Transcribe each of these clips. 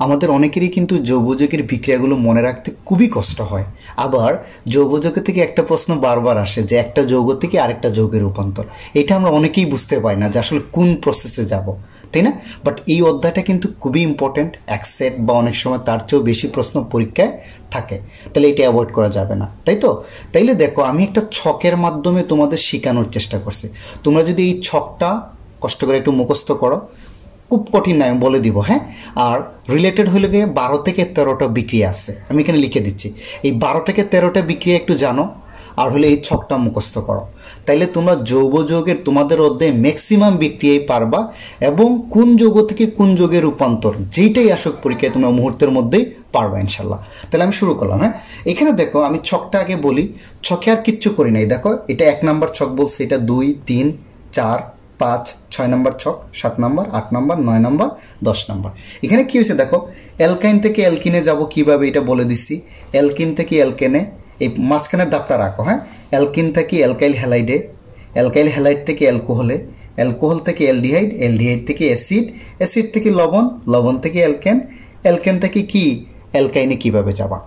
আমাদের অনেকেরই কিন্তু যৌগযৌগের বিক্রিয়াগুলো মনে রাখতে খুবই কষ্ট হয়। আবার যৌগযৌগ থেকে একটা প্রশ্ন বারবার আসে যে একটা যৌগ থেকে আরেকটা যৌগের রূপান্তর, এটা আমরা অনেকেই বুঝতে পারি না যে আসলে কোন প্রসেসে যাব, তাই না? বাট এই অধ্যায়টা কিন্তু খুবই ইম্পর্টেন্ট, এক সেট বা অনেক সময় তার চেয়েও বেশি প্রশ্ন পরীক্ষায় থাকে, তাহলে এটা অ্যাভয়েড করা যাবে না, তাই তো? তাইলে দেখো আমি একটা ছকের মাধ্যমে তোমাদের শেখানোর চেষ্টা করছি। তোমরা যদি এই ছকটা কষ্ট করে একটু মুখস্থ করো, খুব কঠিন না, আমি বলে দিব, হ্যাঁ? আর রিলেটেড হলে গিয়ে 12 থেকে 13টা বিক্রিয়া আছে, আমি এখানে লিখে দিচ্ছি। এই 12 থেকে 13টা বিক্রিয়া একটু জানো, আর হলে এই ছকটা মুখস্থ করো, তাইলে তোমরা যৌগ যৌগের তোমাদের অধ্যায়ে ম্যাক্সিমাম বিক্রিয়াই পারবা, এবং কোন যৌগ থেকে কোন যৌগের রূপান্তর যেইটাই আসুক পরীক্ষায় তোমরা মুহূর্তের মধ্যেই পারবা ইনশাল্লাহ। তাহলে আমি শুরু করলাম। হ্যাঁ, এখানে দেখো আমি ছকটা আগে বলি, ছকে আর কিচ্ছু করি নাই। দেখো এটা 1 নম্বর ছক বলছে, এটা 2, 3, 4, 5, 6 নম্বর ছক, 7 নম্বর, 8 নম্বর, 9 নম্বর, 10 নম্বর। এখানে কি হয়েছে দেখো, অ্যালকাইন থেকে অ্যালকিনে যাব কিভাবে এটা বলে দিচ্ছি। অ্যালকিন থেকে অ্যালকেনে, এই মাঝখানের দাগটা রাখো, হ্যাঁ? অ্যালকিন থেকে অ্যালকাইল হ্যালাইডে, অ্যালকাইল হ্যালাইড থেকে অ্যালকোহলে, অ্যালকোহল থেকে অ্যালডিহাইড, অ্যালডিহাইড থেকে অ্যাসিড, অ্যাসিড থেকে লবণ, লবণ থেকে অ্যালকেন, অ্যালকেন থেকে কি অ্যালকাইনে কিভাবে যাবা।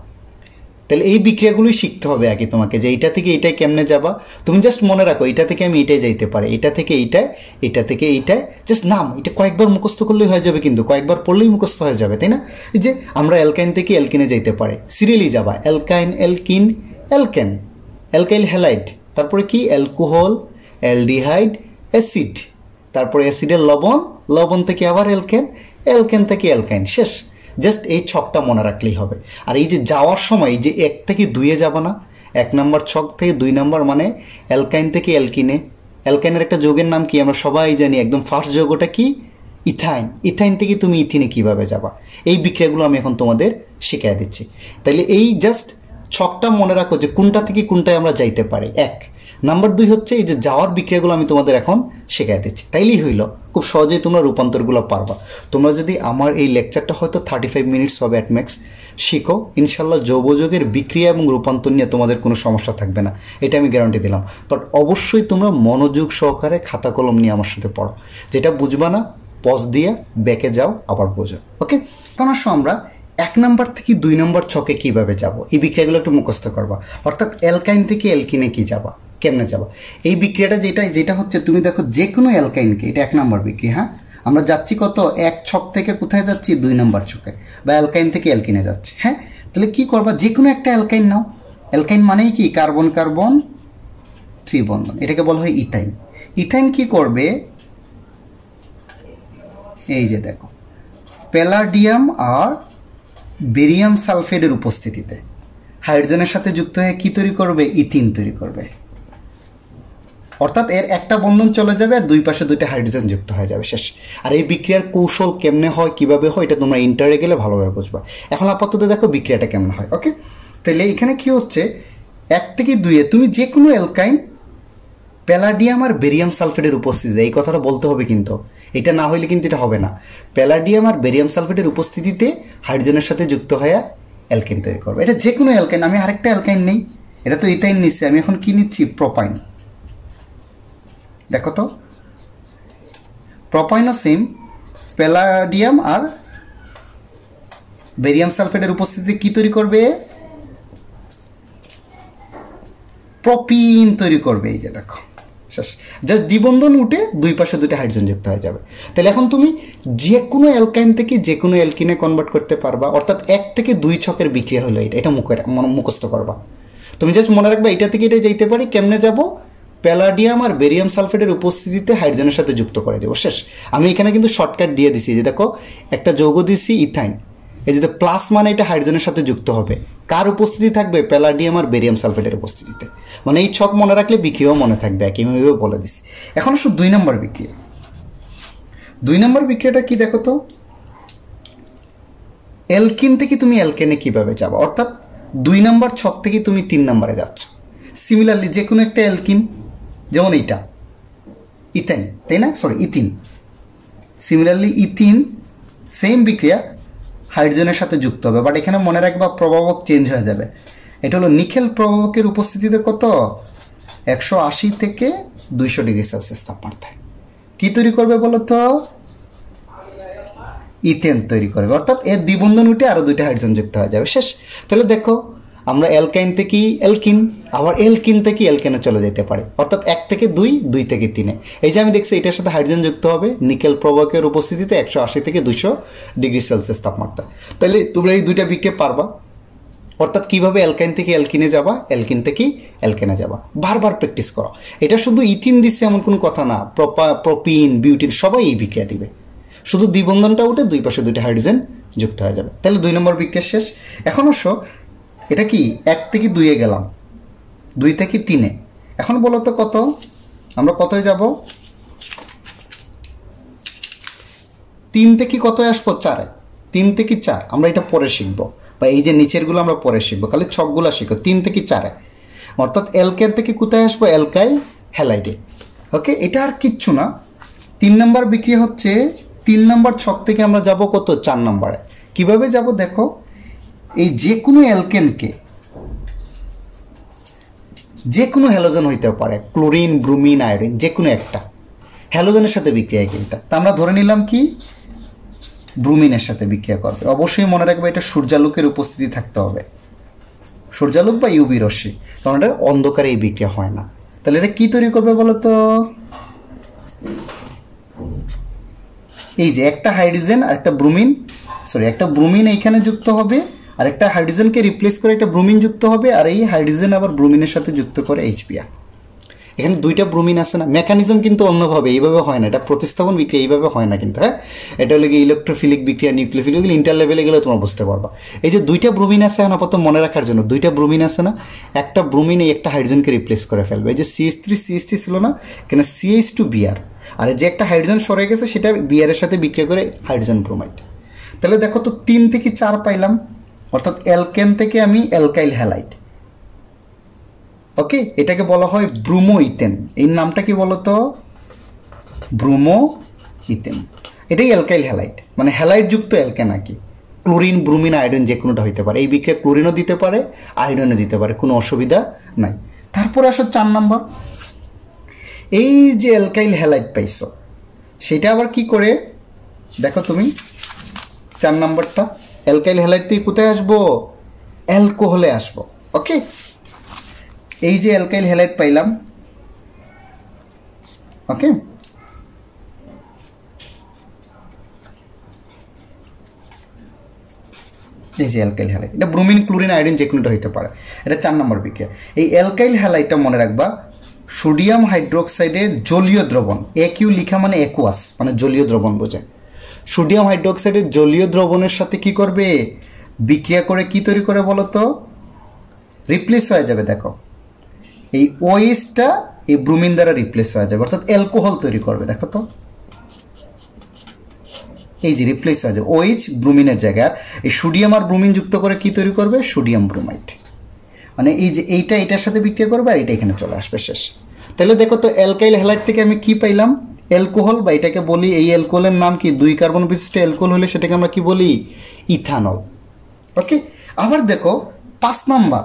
তাহলে এই বিক্রিয়াগুলোই শিখতে হবে আগে তোমাকে, যে এইটা থেকে এইটাই কেমনে যাবা। তুমি জাস্ট মনে রাখো এটা থেকে আমি এটাই যাইতে পারি, এটা থেকে এইটায়, এটা থেকে এইটায়, জাস্ট নাম এটা কয়েকবার মুখস্থ করলেই হয়ে যাবে, কিন্তু কয়েকবার পড়লেই মুখস্থ হয়ে যাবে, তাই না? এই যে আমরা অ্যালকাইন থেকে অ্যালকিনে যাইতে পারি, সিরিয়ালি যাবা, অ্যালকাইন, অ্যালকিন, অ্যালকেন, অ্যালকাইল হ্যালাইড, তারপরে কি অ্যালকোহল, অ্যালডিহাইড, অ্যাসিড, তারপরে অ্যাসিডের লবণ, লবণ থেকে আবার অ্যালকেন, অ্যালকেন থেকে অ্যালকাইন, শেষ। জাস্ট এই ছকটা মনে রাখলেই হবে। আর এই যে যাওয়ার সময় এই যে 1 থেকে 2-এ যাবা না, 1 নম্বর ছক থেকে 2 নম্বর, মানে অ্যালকাইন থেকে অ্যালকিনে। অ্যালকাইনের একটা যৌগের নাম কি আমরা সবাই জানি, একদম ফার্স্ট যৌগটা কি, ইথাইন। ইথাইন থেকে তুমি ইথিনে কিভাবে যাবা, এই বিক্রিয়াগুলো আমি এখন তোমাদের শিখিয়ে দিচ্ছি। তাইলে এই জাস্ট ছকটা মনে রাখো যে কোনটা থেকে কোনটায় আমরা যাইতে পারি। 1 নাম্বার 2 হচ্ছে এই যে যাওয়ার বিক্রিয়াগুলো আমি তোমাদের এখন শেখাই দিচ্ছি, তাইলেই হইল। খুব সহজেই তোমরা রূপান্তরগুলো পারবা। তোমরা যদি আমার এই লেকচারটা হয়তো 35 মিনিটস হবে অ্যাট ম্যাক্স, শিখো ইনশাল্লাহ যৌগযৌগের বিক্রিয়া এবং রূপান্তর নিয়ে তোমাদের কোনো সমস্যা থাকবে না, এটা আমি গ্যারান্টি দিলাম। বাট অবশ্যই তোমরা মনোযোগ সহকারে খাতা কলম নিয়ে আমার সাথে পড়ো, যেটা বুঝবা না পজ দিয়ে ব্যাকে যাও আবার বোঝো, ওকে? কারণ আসো আমরা 1 নম্বর থেকে 2 নম্বর ছকে কিভাবে যাব, এই বিক্রিয়াগুলো একটু মুখস্থ করবা। অর্থাৎ অ্যালকাইন থেকে অ্যালকিনে কি যাবা, কেমনে যাবা। এই বিক্রিয়াটা যেটা হচ্ছে, তুমি দেখো যে কোনো অ্যালকাইনকে, এটা 1 নম্বর বিক্রিয়া, হ্যাঁ? আমরা যাচ্ছি কত, 1 ছক থেকে কোথায় যাচ্ছি, 2 নম্বর ছকে, বা অ্যালকাইন থেকে অ্যালকিনে যাচ্ছি, হ্যাঁ? তাহলে কি করবা, যে কোনো একটা অ্যালকাইন নাও। অ্যালকাইন মানেই কি, কার্বন কার্বন 3 বন্ধন, এটাকে বলা হয় ইথাইন। ইথাইন কি করবে, এই যে দেখো প্যালাডিয়াম আর বেরিয়াম সালফেটের উপস্থিতিতে হাইড্রোজেনের সাথে যুক্ত হয়ে কি তৈরি করবে, ইথিন তৈরি করবে। অর্থাৎ এর একটা বন্ধন চলে যাবে আর 2 পাশে 2টা হাইড্রোজেন যুক্ত হয়ে যাবে, শেষ। আর এই বিক্রিয়ার কৌশল কেমনে হয়, কিভাবে হয়, এটা তোমরা ইন্টারে গেলে ভালোভাবে বুঝবা। এখন আপাতত দেখো বিক্রিয়াটা কেমন হয়, ওকে? তাহলে এখানে কি হচ্ছে, 1 থেকে 2-এ তুমি যে কোনো অ্যালকাইন প্যালাডিয়াম আর বেরিয়াম সালফেটের উপস্থিতিতে, এই কথাটা বলতে হবে কিন্তু, এটা না হইলে কিন্তু এটা হবে না। প্যালাডিয়াম আর বেরিয়াম সালফেটের উপস্থিতিতে হাইড্রোজেনের সাথে যুক্ত হয়ে অ্যালকেন তৈরি করবে। এটা যে কোনো অ্যালকাইন, আমি আরেকটা অ্যালকাইন নেই, এটা তো ইথাইন নিচ্ছি, আমি এখন কি নিচ্ছি, প্রোপাইন। দেখো তো প্রোপাইনও সেম, প্যালাডিয়াম আর বেরিয়াম সালফেটের উপস্থিতিতে কি তৈরি করবে, প্রোপিন তৈরি করবে। এই যে দেখো শেষ, জাস্ট দ্বিবন্ধন উঠে 2 পাশে 2টা হাইড্রোজেন যুক্ত হয়ে যাবে। তাহলে এখন তুমি যে কোনো অ্যালকাইন থেকে যে কোনো অ্যালকিনে কনভার্ট করতে পারবা। অর্থাৎ 1 থেকে 2 ছকের বিক্রিয়া হলো এটা মুখস্থ করবা। তুমি জাস্ট মনে রাখবা এটা থেকে এটা যাইতে পারি, কেমনে যাব, প্যালাডিয়াম আর বেরিয়াম সালফেটের উপস্থিতিতে হাইড্রোজেনের সাথে যুক্ত করে দেবো, শেষ। আমি এখানে কিন্তু শর্টকাট দিয়ে দিছি, যে দেখো একটা যৌগ দিছি ইথাইন, এই যে প্লাস মানে এটা হাইড্রোজেনের সাথে যুক্ত হবে, কার উপস্থিতি থাকবে, প্যালাডিয়াম আর বেরিয়াম সালফেটের উপস্থিতিতে। মানে এই ছক মনে রাখলে বিক্রিয়াও মনে থাকবে, একইভাবে বলে দিছি। এখন শুধু 2 নম্বর বিক্রিয়া। 2 নম্বর বিক্রিয়াটা কি দেখো তো, অ্যালকিন থেকে তুমি অ্যালকেনে কিভাবে যাবে। অর্থাৎ 2 নম্বর ছক থেকে তুমি 3 নম্বরে যাচ্ছ। সিমিলারলি যে কোনো একটা অ্যালকিন, যেমন এইটা ইথাইন, তাই না, sorry ethene. Similarly ethene same বিক্রিয়া, হাইড্রোজেনের সাথে যুক্ত হবে। বাট এখানে মনে রাখবা প্রভাবক চেঞ্জ হয়ে যাবে। এটা হলো নিকেল প্রভাবকের উপস্থিতিতে কত, 180 থেকে 200 ডিগ্রি সেলসিয়াস তাপমাত্রায় কি তৈরি করবে বলো তো, ইথেন তৈরি করবে, অর্থাৎ এর দ্বিবন্ধন উঠে আরো দুইটা হাইড্রোজেন যুক্ত হয়ে যাবে, শেষ। তাহলে দেখো আমরা অ্যালকাইন থেকে অ্যালকিন, আবার অ্যালকিন থেকে অ্যালকেনে চলে যেতে পারে, অর্থাৎ 1 থেকে 2, 2 থেকে 3। এই যে আমি দেখছি এটার সাথে হাইড্রোজেন যুক্ত হবে নিকেল প্রবাহকের উপস্থিতিতে 180 থেকে 200 ডিগ্রি সেলসিয়াস তাপমাত্রা। তাহলে তোমরা এই দুইটা বিক্রিয়া পারবা, অর্থাৎ কিভাবে অ্যালকাইন থেকে অ্যালকিনে যাবা, অ্যালকিন থেকে অ্যালকেনে যাবা। বারবার প্র্যাকটিস করো। এটা শুধু ইথিন দিচ্ছে এমন কোনো কথা না, প্রোপিন, বিউটিন সবাই এই বিক্রিয়া দিবে, শুধু দ্বিবন্ধনটা উঠে দুই পাশে দুইটা হাইড্রোজেন যুক্ত হয়ে যাবে। তাহলে 2 নম্বর বিক্রিয়া শেষ। এখন অবশ্য এটা কি 1 থেকে 2-এ গেলাম, 2 থেকে 3-এ। এখন বলো তো কত, আমরা কতই যাব? 3 থেকে কত আসবো? 4-এ। 3 থেকে 4 আমরা এটা পরে শিখবো, বা এই যে নিচেরগুলো আমরা পরে শিখবো, খালি ছকগুলো শিখো। 3 থেকে 4-এ, অর্থাৎ অ্যালকেন থেকে কোথায় আসবো? অ্যালকাইল হ্যালাইডে। ওকে, এটা আর কিচ্ছু না। 3 নম্বর বিক্রিয়া হচ্ছে 3 নম্বর ছক থেকে আমরা যাব কত? 4 নম্বরে। কিভাবে যাব দেখো, এই যে কোনো অ্যালকেনকে যে কোনো হ্যালোজেন হইতে পারে, ক্লোরিন, ব্রোমিন, আয়োডিন, যে কোনো একটা হ্যালোজেনের সাথে বিক্রিয়া এটা। তা আমরা ধরে নিলাম কি ব্রোমিনের সাথে বিক্রিয়া করবে। অবশ্যই মনে রাখবে এটা সূর্যালোকের উপস্থিতি থাকতে হবে, সূর্যালোক বা ইউভি রশ্মি, কারণ এটা অন্ধকারে এই বিক্রিয়া হয় না। তাহলে এটা কি তৈরি করবে বলো তো? এই যে একটা হাইড্রোজেন আর একটা ব্রোমিন, একটা ব্রোমিন এইখানে যুক্ত হবে, আর একটা হাইড্রোজেনকে রিপ্লেস করে একটা ব্রোমিন যুক্ত হবে, আর এই হাইড্রোজেন আবার ব্রোমিনের সাথে যুক্ত করে HBr। এখানে দুইটা ব্রোমিন আছে না, মেকানিজম কিন্তু অন্যভাবে, এইভাবে হয় না, এটা প্রতিস্থাপন বিক্রিয়া এইভাবে হয় না কিন্তু। হ্যাঁ, এটা হলো গিয়ে ইলেকট্রোফিলিক বিক্রিয়া, নিউক্লিওফিলিক, ইন্টার লেভেলে গেলে তোমরা বুঝতে পারবা। এই যে দুইটা ব্রোমিন আছে, আপাতত মনে রাখার জন্য দুইটা ব্রোমিন আছে না, একটা ব্রোমিন এই একটা হাইড্রোজেনকে রিপ্লেস করে ফেলবে। এই যে CH3 ছিল না, এখানে CH2Br, আর যে একটা হাইড্রোজেন সরে গেছে সেটা Br এর সাথে বিক্রিয়া করে হাইড্রোজেন ব্রোমাইড। তাহলে দেখো তো 3 থেকে 4 পাইলাম, অর্থাৎ অ্যালকেন থেকে আমি অ্যালকাইল হ্যালাইড। ওকে, এটাকে বলা হয় ব্রোমো ইথেন। এই নামটা কি বলতো? Bromo ethane. এটাই অ্যালকাইল হ্যালাইড, মানে হ্যালাইড যুক্ত অ্যালকেন আর কি। ক্লোরিন, ব্রোমিন, আয়োডিন যে কোনোটা হইতে পারে। এই বিক্রিয়া ক্লোরিনও দিতে পারে, আয়োডিনও দিতে পারে, কোনো অসুবিধা নাই। তারপর আসো 4 নম্বর। এই যে অ্যালকাইল হ্যালাইড পাইছো, সেটা আবার কি করে দেখো তুমি 4 নম্বরটা, অ্যালকাইল হ্যালাইড থেকে কোথায় আসবো? অ্যালকোহলে আসবো। ওকে, এই যে অ্যালকাইল হ্যালাইড পাইলাম, ওকে, এই যে অ্যালকাইল হ্যালাইড, এটা ব্রোমিন, ক্লোরিন, আয়োডিন যে কোনোটা হইতে পারে। এটা 4 নম্বর বিক্রিয়া। এই অ্যালকাইল হ্যালাইডটা মনে রাখবা সোডিয়াম হাইড্রোক্সাইডের জলীয় দ্রবণ। AQ লিখা মানে অ্যাকুয়াস, মানে জলীয় দ্রবণ বোঝায়। সোডিয়াম হাইড্রোক্সাইডের জলীয় দ্রবণের সাথে কি করবে? বিক্রিয়া করে কি তৈরি করে বলো তো? রিপ্লেস হয়ে যাবে। দেখো এই OH-টা এই ব্রোমিন দ্বারা রিপ্লেস হয়ে যাবে, অর্থাৎ অ্যালকোহল তৈরি করবে। দেখো তো এই যে রিপ্লেস হয়ে যাবে OH ব্রোমিনের জায়গায়, এই সোডিয়াম আর ব্রোমিন যুক্ত করে কি তৈরি করবে? Sodium bromide. মানে এই যে এইটা এটার সাথে বিক্রিয়া করবে, আর এটা এখানে চলে আসবে, শেষ। তাহলে দেখো তো অ্যালকাইল হ্যালাইড থেকে আমি কি পাইলাম? অ্যালকোহল, বা এটাকে বলি, এই অ্যালকোহলের নাম কি? 2 কার্বন বিশিষ্ট অ্যালকোহল হলে সেটাকে আমরা কি বলি? ইথানল। ওকে, আবার দেখো 5 নাম্বার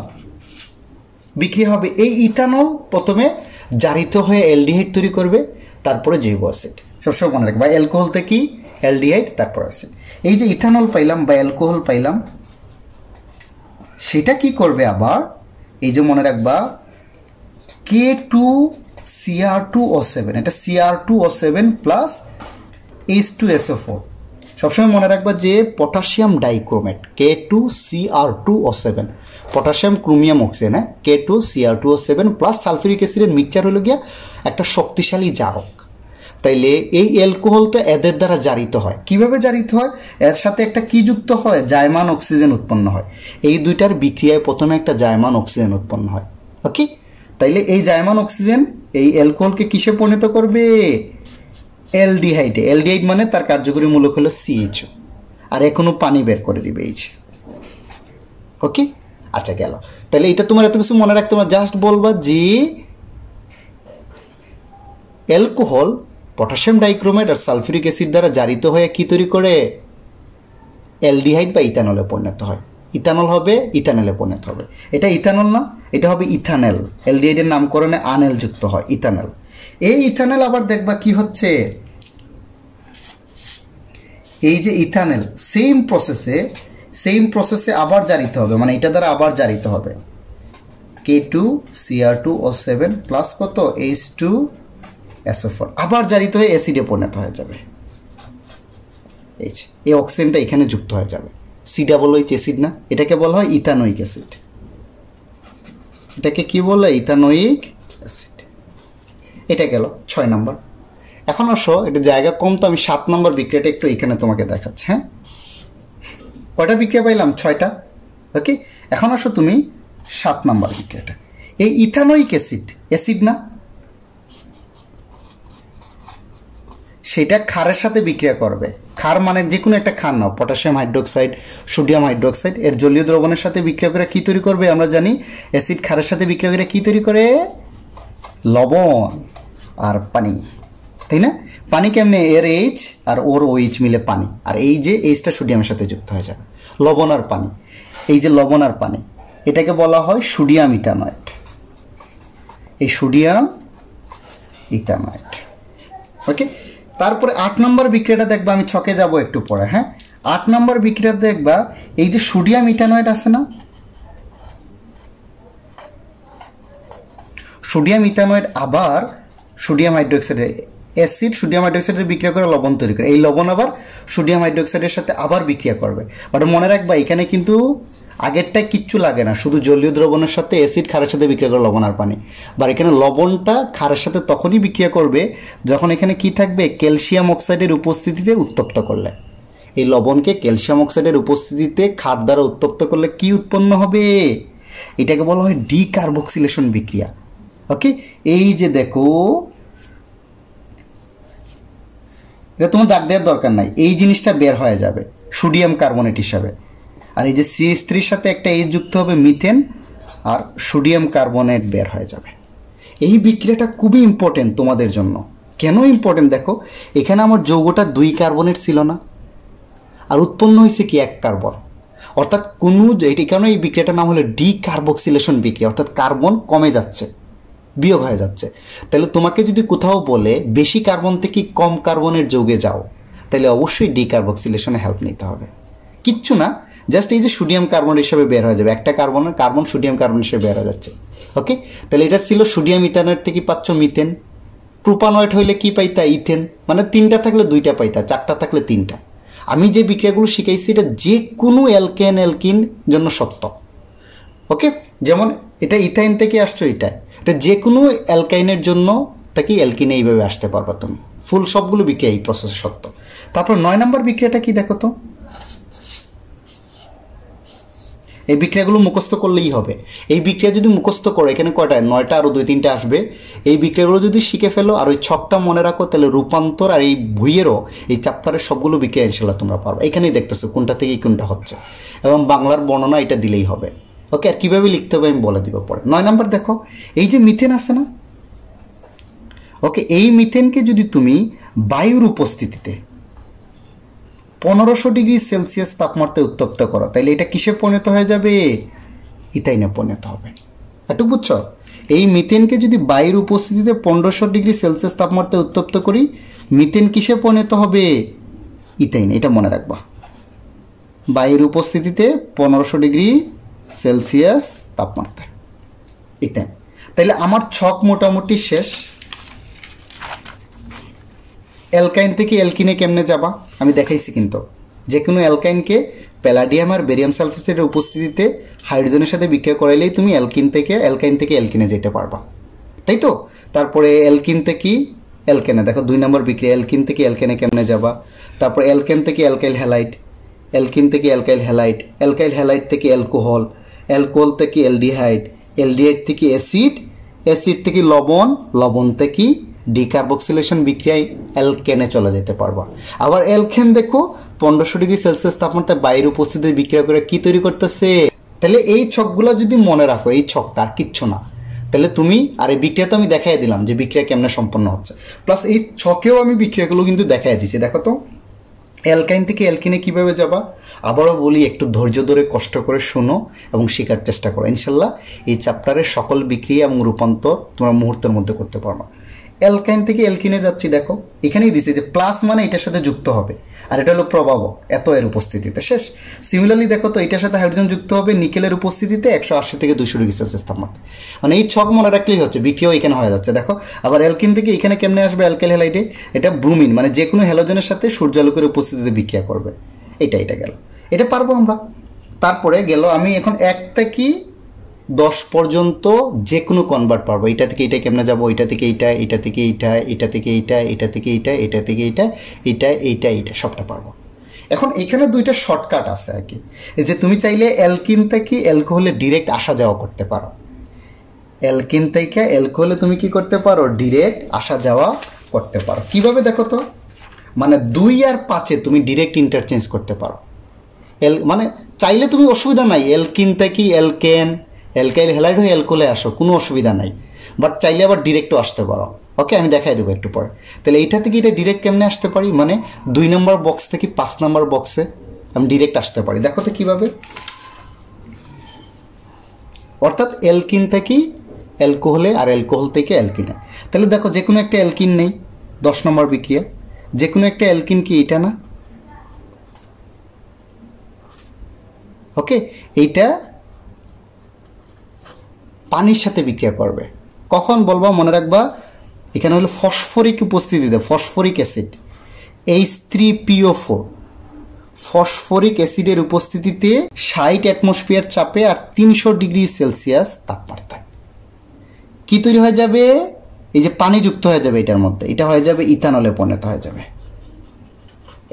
বিক্রিয়া হবে। এই ইথানল প্রথমে জারিত হয়ে অ্যালডিহাইড তৈরি করবে, তারপরে জৈব অ্যাসিড। সবসময় মনে রাখবা অ্যালকোহল থেকে অ্যালডিহাইড, তারপর অ্যাসিড। এই যে ইথানল পাইলাম বা অ্যালকোহল পাইলাম, সেটা কি করবে আবার? এই যে মনে রাখবা K2Cr2O7, এটা Cr2O7 প্লাস H2SO4। সবসময় মনে রাখবা যে potassium dichromate K2Cr2O7, potassium chromium oxygen, হ্যাঁ, K2Cr2O7 প্লাস সালফিউরিক অ্যাসিডের মিক্সচার হলো গিয়া একটা শক্তিশালী জারক। তাইলে এই অ্যালকোহলটা এদের দ্বারা জারিত হয়। কিভাবে জারিত হয়? এর সাথে একটা কি যুক্ত হয়? জায়মান অক্সিজেন উৎপন্ন হয়। এই দুইটার বিক্রিয়ায় প্রথমে একটা জায়মান অক্সিজেন উৎপন্ন হয়। ওকে, তাইলে এই জায়মান অক্সিজেন এই অ্যালকোহলকে কিসে পরিণত করবে? অ্যালডিহাইডে। অ্যালডিহাইড মানে তার কার্যকরী মূলক হলো CHO, আর এখনো পানি বের করে দিবে এই যে। ওকে, আচ্ছা গেল। তাহলে এটা তোমার এত কিছু মনে রাখতে, তোমরা জাস্ট বলবা যে অ্যালকোহল পটাশিয়াম ডাইক্রোমেট আর সালফিউরিক অ্যাসিড দ্বারা জারিত হয়ে কি তৈরি করে? অ্যালডিহাইড বা ইথানলে পরিণত হয়। ইথানল হবে ইথানলে পরিণত হবে। এটা ইথানল না, এটা হবে ইথানেল। অ্যালডিহাইডের নামকরণে আনেল যুক্ত হয়, ইথানেল। এই ইথানেল আবার দেখবা কি হচ্ছে? এই যে ইথানল সেম প্রসেসে আবার জারিত হবে, মানে এটা দ্বারা আবার জারিত হবে K2Cr2O7 প্লাস কত H2SO4 আবার জারিত হয়ে অ্যাসিডে পরিণত হয়ে যাবে। এই অক্সিজেনটা এখানে যুক্ত হয়ে যাবে। C=H অ্যাসিড না, এটাকে বলা হয় ইথানোয়িক অ্যাসিড। এটাকে কি বলে? Ethanoic acid. এটা গেল 6 নম্বর। এখন আসো, এটা জায়গা কম তো আমি 7 নম্বর বিক্রিয়াটা একটু এখানে তোমাকে দেখাচ্ছি। হ্যাঁ, কয়টা বিক্রিয়া পাইলাম? 6টা। ওকে, এখন আসো তুমি 7 নম্বর বিক্রিয়াটা। এই ইথানোয়িক অ্যাসিড না, সেটা ক্ষারের সাথে বিক্রিয়া করবে। ক্ষার মানে যে কোনো একটা ক্ষার নাও, পটাশিয়াম হাইড্রোক্সাইড, সোডিয়াম হাইড্রোক্সাইড, এর জলীয় দ্রবণের সাথে বিক্রিয়া করে কি তৈরি করবে? আমরা জানি অ্যাসিড ক্ষারের সাথে বিক্রিয়া করে কি তৈরি করে? লবণ আর পানি, তাই না? পানি কেমনে? এর H আর ওর OH মিলে পানি, আর এই যে Hটা সোডিয়ামের সাথে যুক্ত হয়ে যাবে, লবণ আর পানি। এই যে লবণ আর পানি, এটাকে বলা হয় সোডিয়াম ইথানয়েড। এই সোডিয়াম ইথানয়েড। ওকে, তারপরে 8 নম্বর বিক্রিয়াটা দেখবা, আমি ছকে যাব একটু পরে। হ্যাঁ, 8 নম্বর বিক্রিয়া দেখবা, এই যে সোডিয়াম ইথানয়েড আছে না, সোডিয়াম ইথানয়েড আবার সোডিয়াম হাইড্রোক্সাইডের অ্যাসিড সোডিয়াম হাইড্রোক্সাইডের বিক্রিয়া করে লবণ তৈরি করে। এই লবণ আবার সোডিয়াম হাইড্রোক্সাইডের সাথে আবার বিক্রিয়া করবে। বাট মনে রাখবা, এখানে কিন্তু আগেরটায় কিচ্ছু লাগে না, শুধু জলীয় দ্রবণের সাথে অ্যাসিড ক্ষারের সাথে বিক্রিয়া করে লবণ আর পানি। বা এখানে লবণটা ক্ষারের সাথে তখনই বিক্রিয়া করবে যখন এখানে কি থাকবে? ক্যালসিয়াম অক্সাইডের উপস্থিতিতে উত্তপ্ত করলে। এই লবণকে ক্যালসিয়াম অক্সাইডের উপস্থিতিতে ক্ষার দ্বারা উত্তপ্ত করলে কি উৎপন্ন হবে? এটাকে বলা হয় ডিকার্বক্সিলেশন বিক্রিয়া। ওকে, এই যে দেখো, এটা তোমার দাগ দেওয়ার দরকার নাই, এই জিনিসটা বের হয়ে যাবে সোডিয়াম কার্বনেট হিসাবে। আর এই যে CH3 সাথে একটা H যুক্ত হবে, মিথেন, আর সোডিয়াম কার্বনেট বের হয়ে যাবে। এই বিক্রিয়াটা খুবই ইম্পর্টেন্ট তোমাদের জন্য। কেন ইম্পর্টেন্ট? দেখো, এখানে আমার যৌগটা 2 কার্বনের ছিল না, আর উৎপন্ন হয়েছে কি 1 কার্বন। অর্থাৎ এটি কেন এই বিক্রিয়াটার নাম হলো ডিকার্বক্সিলেশন বিক্রিয়া, অর্থাৎ কার্বন কমে যাচ্ছে, বিয়োগ হয়ে যাচ্ছে। তাহলে তোমাকে যদি কোথাও বলে বেশি কার্বন থেকে কম কার্বনের যৌগে যাও, তাহলে অবশ্যই ডিকার্বক্সিলেশনে হেল্প নিতে হবে। কিচ্ছু না, জাস্ট এই যে সোডিয়াম কার্বন হিসেবে বের হয়ে যাবে, একটা কার্বন সোডিয়াম কার্বন হিসেবে বের হয়ে যাচ্ছে। ওকে, তাহলে এটা ছিল সোডিয়াম ইথানয়েড থেকে পাচ্ছ মিথেন। প্রোপানয়েড হইলে কি পাইতা? ইথেন। মানে 3টা থাকলে 2টা পাইতা, 4টা থাকলে 3টা। আমি যে বিক্রিয়াগুলো শিখাইছি এটা যে কোনো অ্যালকিন জন্য সত্য। ওকে, যেমন এটা ইথাইন থেকে আসছো, এটা যে কোনো অ্যালকাইনের জন্য তাকে অ্যালকিনে এইভাবে আসতে পারবা তুমি। ফুল সবগুলো বিক্রিয়া এই প্রসেসে সত্য। তারপর 9 নম্বর বিক্রিয়াটা কি দেখো তো। এই বিক্রিয়াগুলো মুখস্থ করলেই হবে। এই বিক্রিয়া যদি মুখস্থ করো, এখানে কয়টা? 9টা, আরও 2-3টা আসবে। এই বিক্রিয়াগুলো যদি শিখে ফেলো আর ওই ছকটা মনে রাখো, তাহলে রূপান্তর আর এই বইয়েরও এই চ্যাপ্টারের সবগুলো বিক্রিয়া ইনশাল্লাহ তোমরা পারবে। এখানেই দেখতেছো কোনটা থেকে কোনটা হচ্ছে, এবং বাংলার বর্ণনা এটা দিলেই হবে। ওকে, আর কীভাবে লিখতে হবে আমি বলে দিব পরে। 9 নম্বর দেখো, এই যে মিথেন আছে না, ওকে, এই মিথেনকে যদি তুমি বায়ুর উপস্থিতিতে 1500 ডিগ্রি সেলসিয়াস তাপমাত্রায় উত্তপ্ত করো, তাহলে এটা কিসে পরিণত হয়ে যাবে? ইথাইনে পরিণত হবে। একটু বুঝছো? এই মিথেনকে যদি বায়ুর উপস্থিতিতে 1500 ডিগ্রি সেলসিয়াস তাপমাত্রায় উত্তপ্ত করি, মিথেন কিসে পরিণত হবে? ইথাইনে। এটা মনে রাখবা, বায়ুর উপস্থিতিতে 1500 ডিগ্রি সেলসিয়াস তাপমাত্রায় ইথেন। তাহলে আমার ছক মোটামুটি শেষ। অ্যালকাইন থেকে অ্যালকিনে কেমনে যাবা আমি দেখাইছি, কিন্তু যে কোনো অ্যালকাইনকে প্যালাডিয়াম আর বেরিয়াম সালফেটের উপস্থিতিতে হাইড্রোজেনের সাথে বিক্রিয়া করাইলেই তুমি অ্যালকাইন থেকে অ্যালকিনে যেতে পারবা, তাই তো? তারপরে অ্যালকিন থেকে অ্যালকেনে, দেখো 2 নম্বর বিক্রিয়া, অ্যালকিন থেকে অ্যালকেনে কেমনে যাবা। তারপর অ্যালকেন থেকে অ্যালকাইল হ্যালাইড, অ্যালকিন থেকে অ্যালকাইল হ্যালাইড, অ্যালকাইল হ্যালাইড থেকে অ্যালকোহল, অ্যালকোহল থেকে অ্যালডিহাইড, অ্যালডিহাইড থেকে অ্যাসিড, অ্যাসিড থেকে লবণ, লবণ থেকে ডিকার্বক্সিলেশন বিক্রিয়ায় অ্যালকেনে চলে যেতে পারবা। আবার অ্যালকেন দেখো 1500 ডিগ্রি সেলসিয়াস তাপমাত্রায় বাইরের উপস্থিতিতে বিক্রিয়া করে কি তৈরি করতেছে। তাহলে এই ছকগুলো যদি মনে রাখো, এই ছকটা আর কিচ্ছু না, তাহলে তুমি, আর এই বিক্রিয়া তো আমি দেখাই দিলাম যে বিক্রিয়া কেমনে সম্পন্ন হচ্ছে, প্লাস এই ছকেও আমি বিক্রিয়াগুলো কিন্তু দেখাই দিছি। দেখো তো, অ্যালকাইন থেকে অ্যালকিনে কিভাবে যাবা। আবারও বলি, একটু ধৈর্য ধরে কষ্ট করে শোনো এবং শেখার চেষ্টা করো। ইনশাল্লাহ এই চ্যাপ্টারের সকল বিক্রিয়া এবং রূপান্তর তোমরা মুহূর্তের মধ্যে করতে পারবা। অ্যালকাইন থেকে অ্যালকিনে যাচ্ছি, দেখো এখানেই দিছে যে প্লাস মানে এটার সাথে যুক্ত হবে, আর এটা হলো প্রভাবক এত এর উপস্থিতিতে, শেষ। সিমিলারলি দেখো তো এটার সাথে হাইড্রোজেন যুক্ত হবে নিকেলের উপস্থিতিতে 180 থেকে 200 ডিগ্রি সেলসিয়াস তাপমাত্রা। মানে এই ছক মনে রাখলেই হচ্ছে, বিক্রিয়াও এখানে হয়ে যাচ্ছে। দেখো আবার অ্যালকিন থেকে এখানে কেমনে আসবে অ্যালকাইল হ্যালাইডে, এটা ব্রুমিন মানে যে কোনো হ্যালোজেনের সাথে সূর্যালোকের উপস্থিতিতে বিক্রিয়া করবে। এটা গেল, এটা পারবো আমরা। তারপরে গেল আমি এখন 1 থেকে 10 পর্যন্ত যে কোনো কনভার্ট পারবো। এটা থেকে এটা কেমনে যাবো, এটা থেকে এইটা, এটা থেকে এইটা, এটা থেকে এইটা, এটা থেকে এইটা, এটা থেকে এইটা, এইটা সবটা পারবো। এখন এখানে দুইটা শর্টকাট আছে আর কি, এই যে তুমি চাইলে অ্যালকিন থেকে অ্যালকোহলে ডিরেক্ট আসা যাওয়া করতে পারো। অ্যালকিন থেকে অ্যালকোহলে তুমি কি করতে পারো, ডিরেক্ট আসা যাওয়া করতে পারো। কিভাবে দেখো তো, মানে 2 আর 5-এ তুমি ডিরেক্ট ইন্টারচেঞ্জ করতে পারো। মানে চাইলে তুমি অসুবিধা নাই, অ্যালকিন থেকে অ্যালকেন, অ্যালকাইল হ্যালাইড হয়ে অ্যালকোহলে আসো, কোনো অসুবিধা নাই। বাট চাইলে আবার ডিরেক্টও আসতে পারো। ওকে, আমি দেখাই দেবো একটু পরে। তাহলে এইটা থেকে এটা ডিরেক্ট কেমনে আসতে পারি, মানে 2 নম্বর বক্স থেকে 5 নম্বর বক্সে আমি ডিরেক্ট আসতে পারি। দেখো তো কীভাবে, অর্থাৎ অ্যালকিন থেকে অ্যালকোহলে আর অ্যালকোহল থেকে অ্যালকিনে। তাহলে দেখো যে কোনো একটা অ্যালকিন নেই, 10 নম্বর বিক্রিয়া, যে কোনো একটা অ্যালকিন কি এটা না? ওকে, এইটা পানির সাথে বিক্রিয়া করবে। কখন বলবা, মনে রাখবা এখানে হলো ফসফরিক উপস্থিতিতে, ফসফরিক অ্যাসিড H3PO4, ফসফরিক অ্যাসিডের উপস্থিতিতে 60 অ্যাটমসফিয়ার চাপে আর 300 ডিগ্রি সেলসিয়াস তাপমাত্রায় কি তৈরি হয়ে যাবে, এই যে পানি যুক্ত হয়ে যাবে এটার মধ্যে, এটা হয়ে যাবে ইথানলে পরিণত হয়ে যাবে।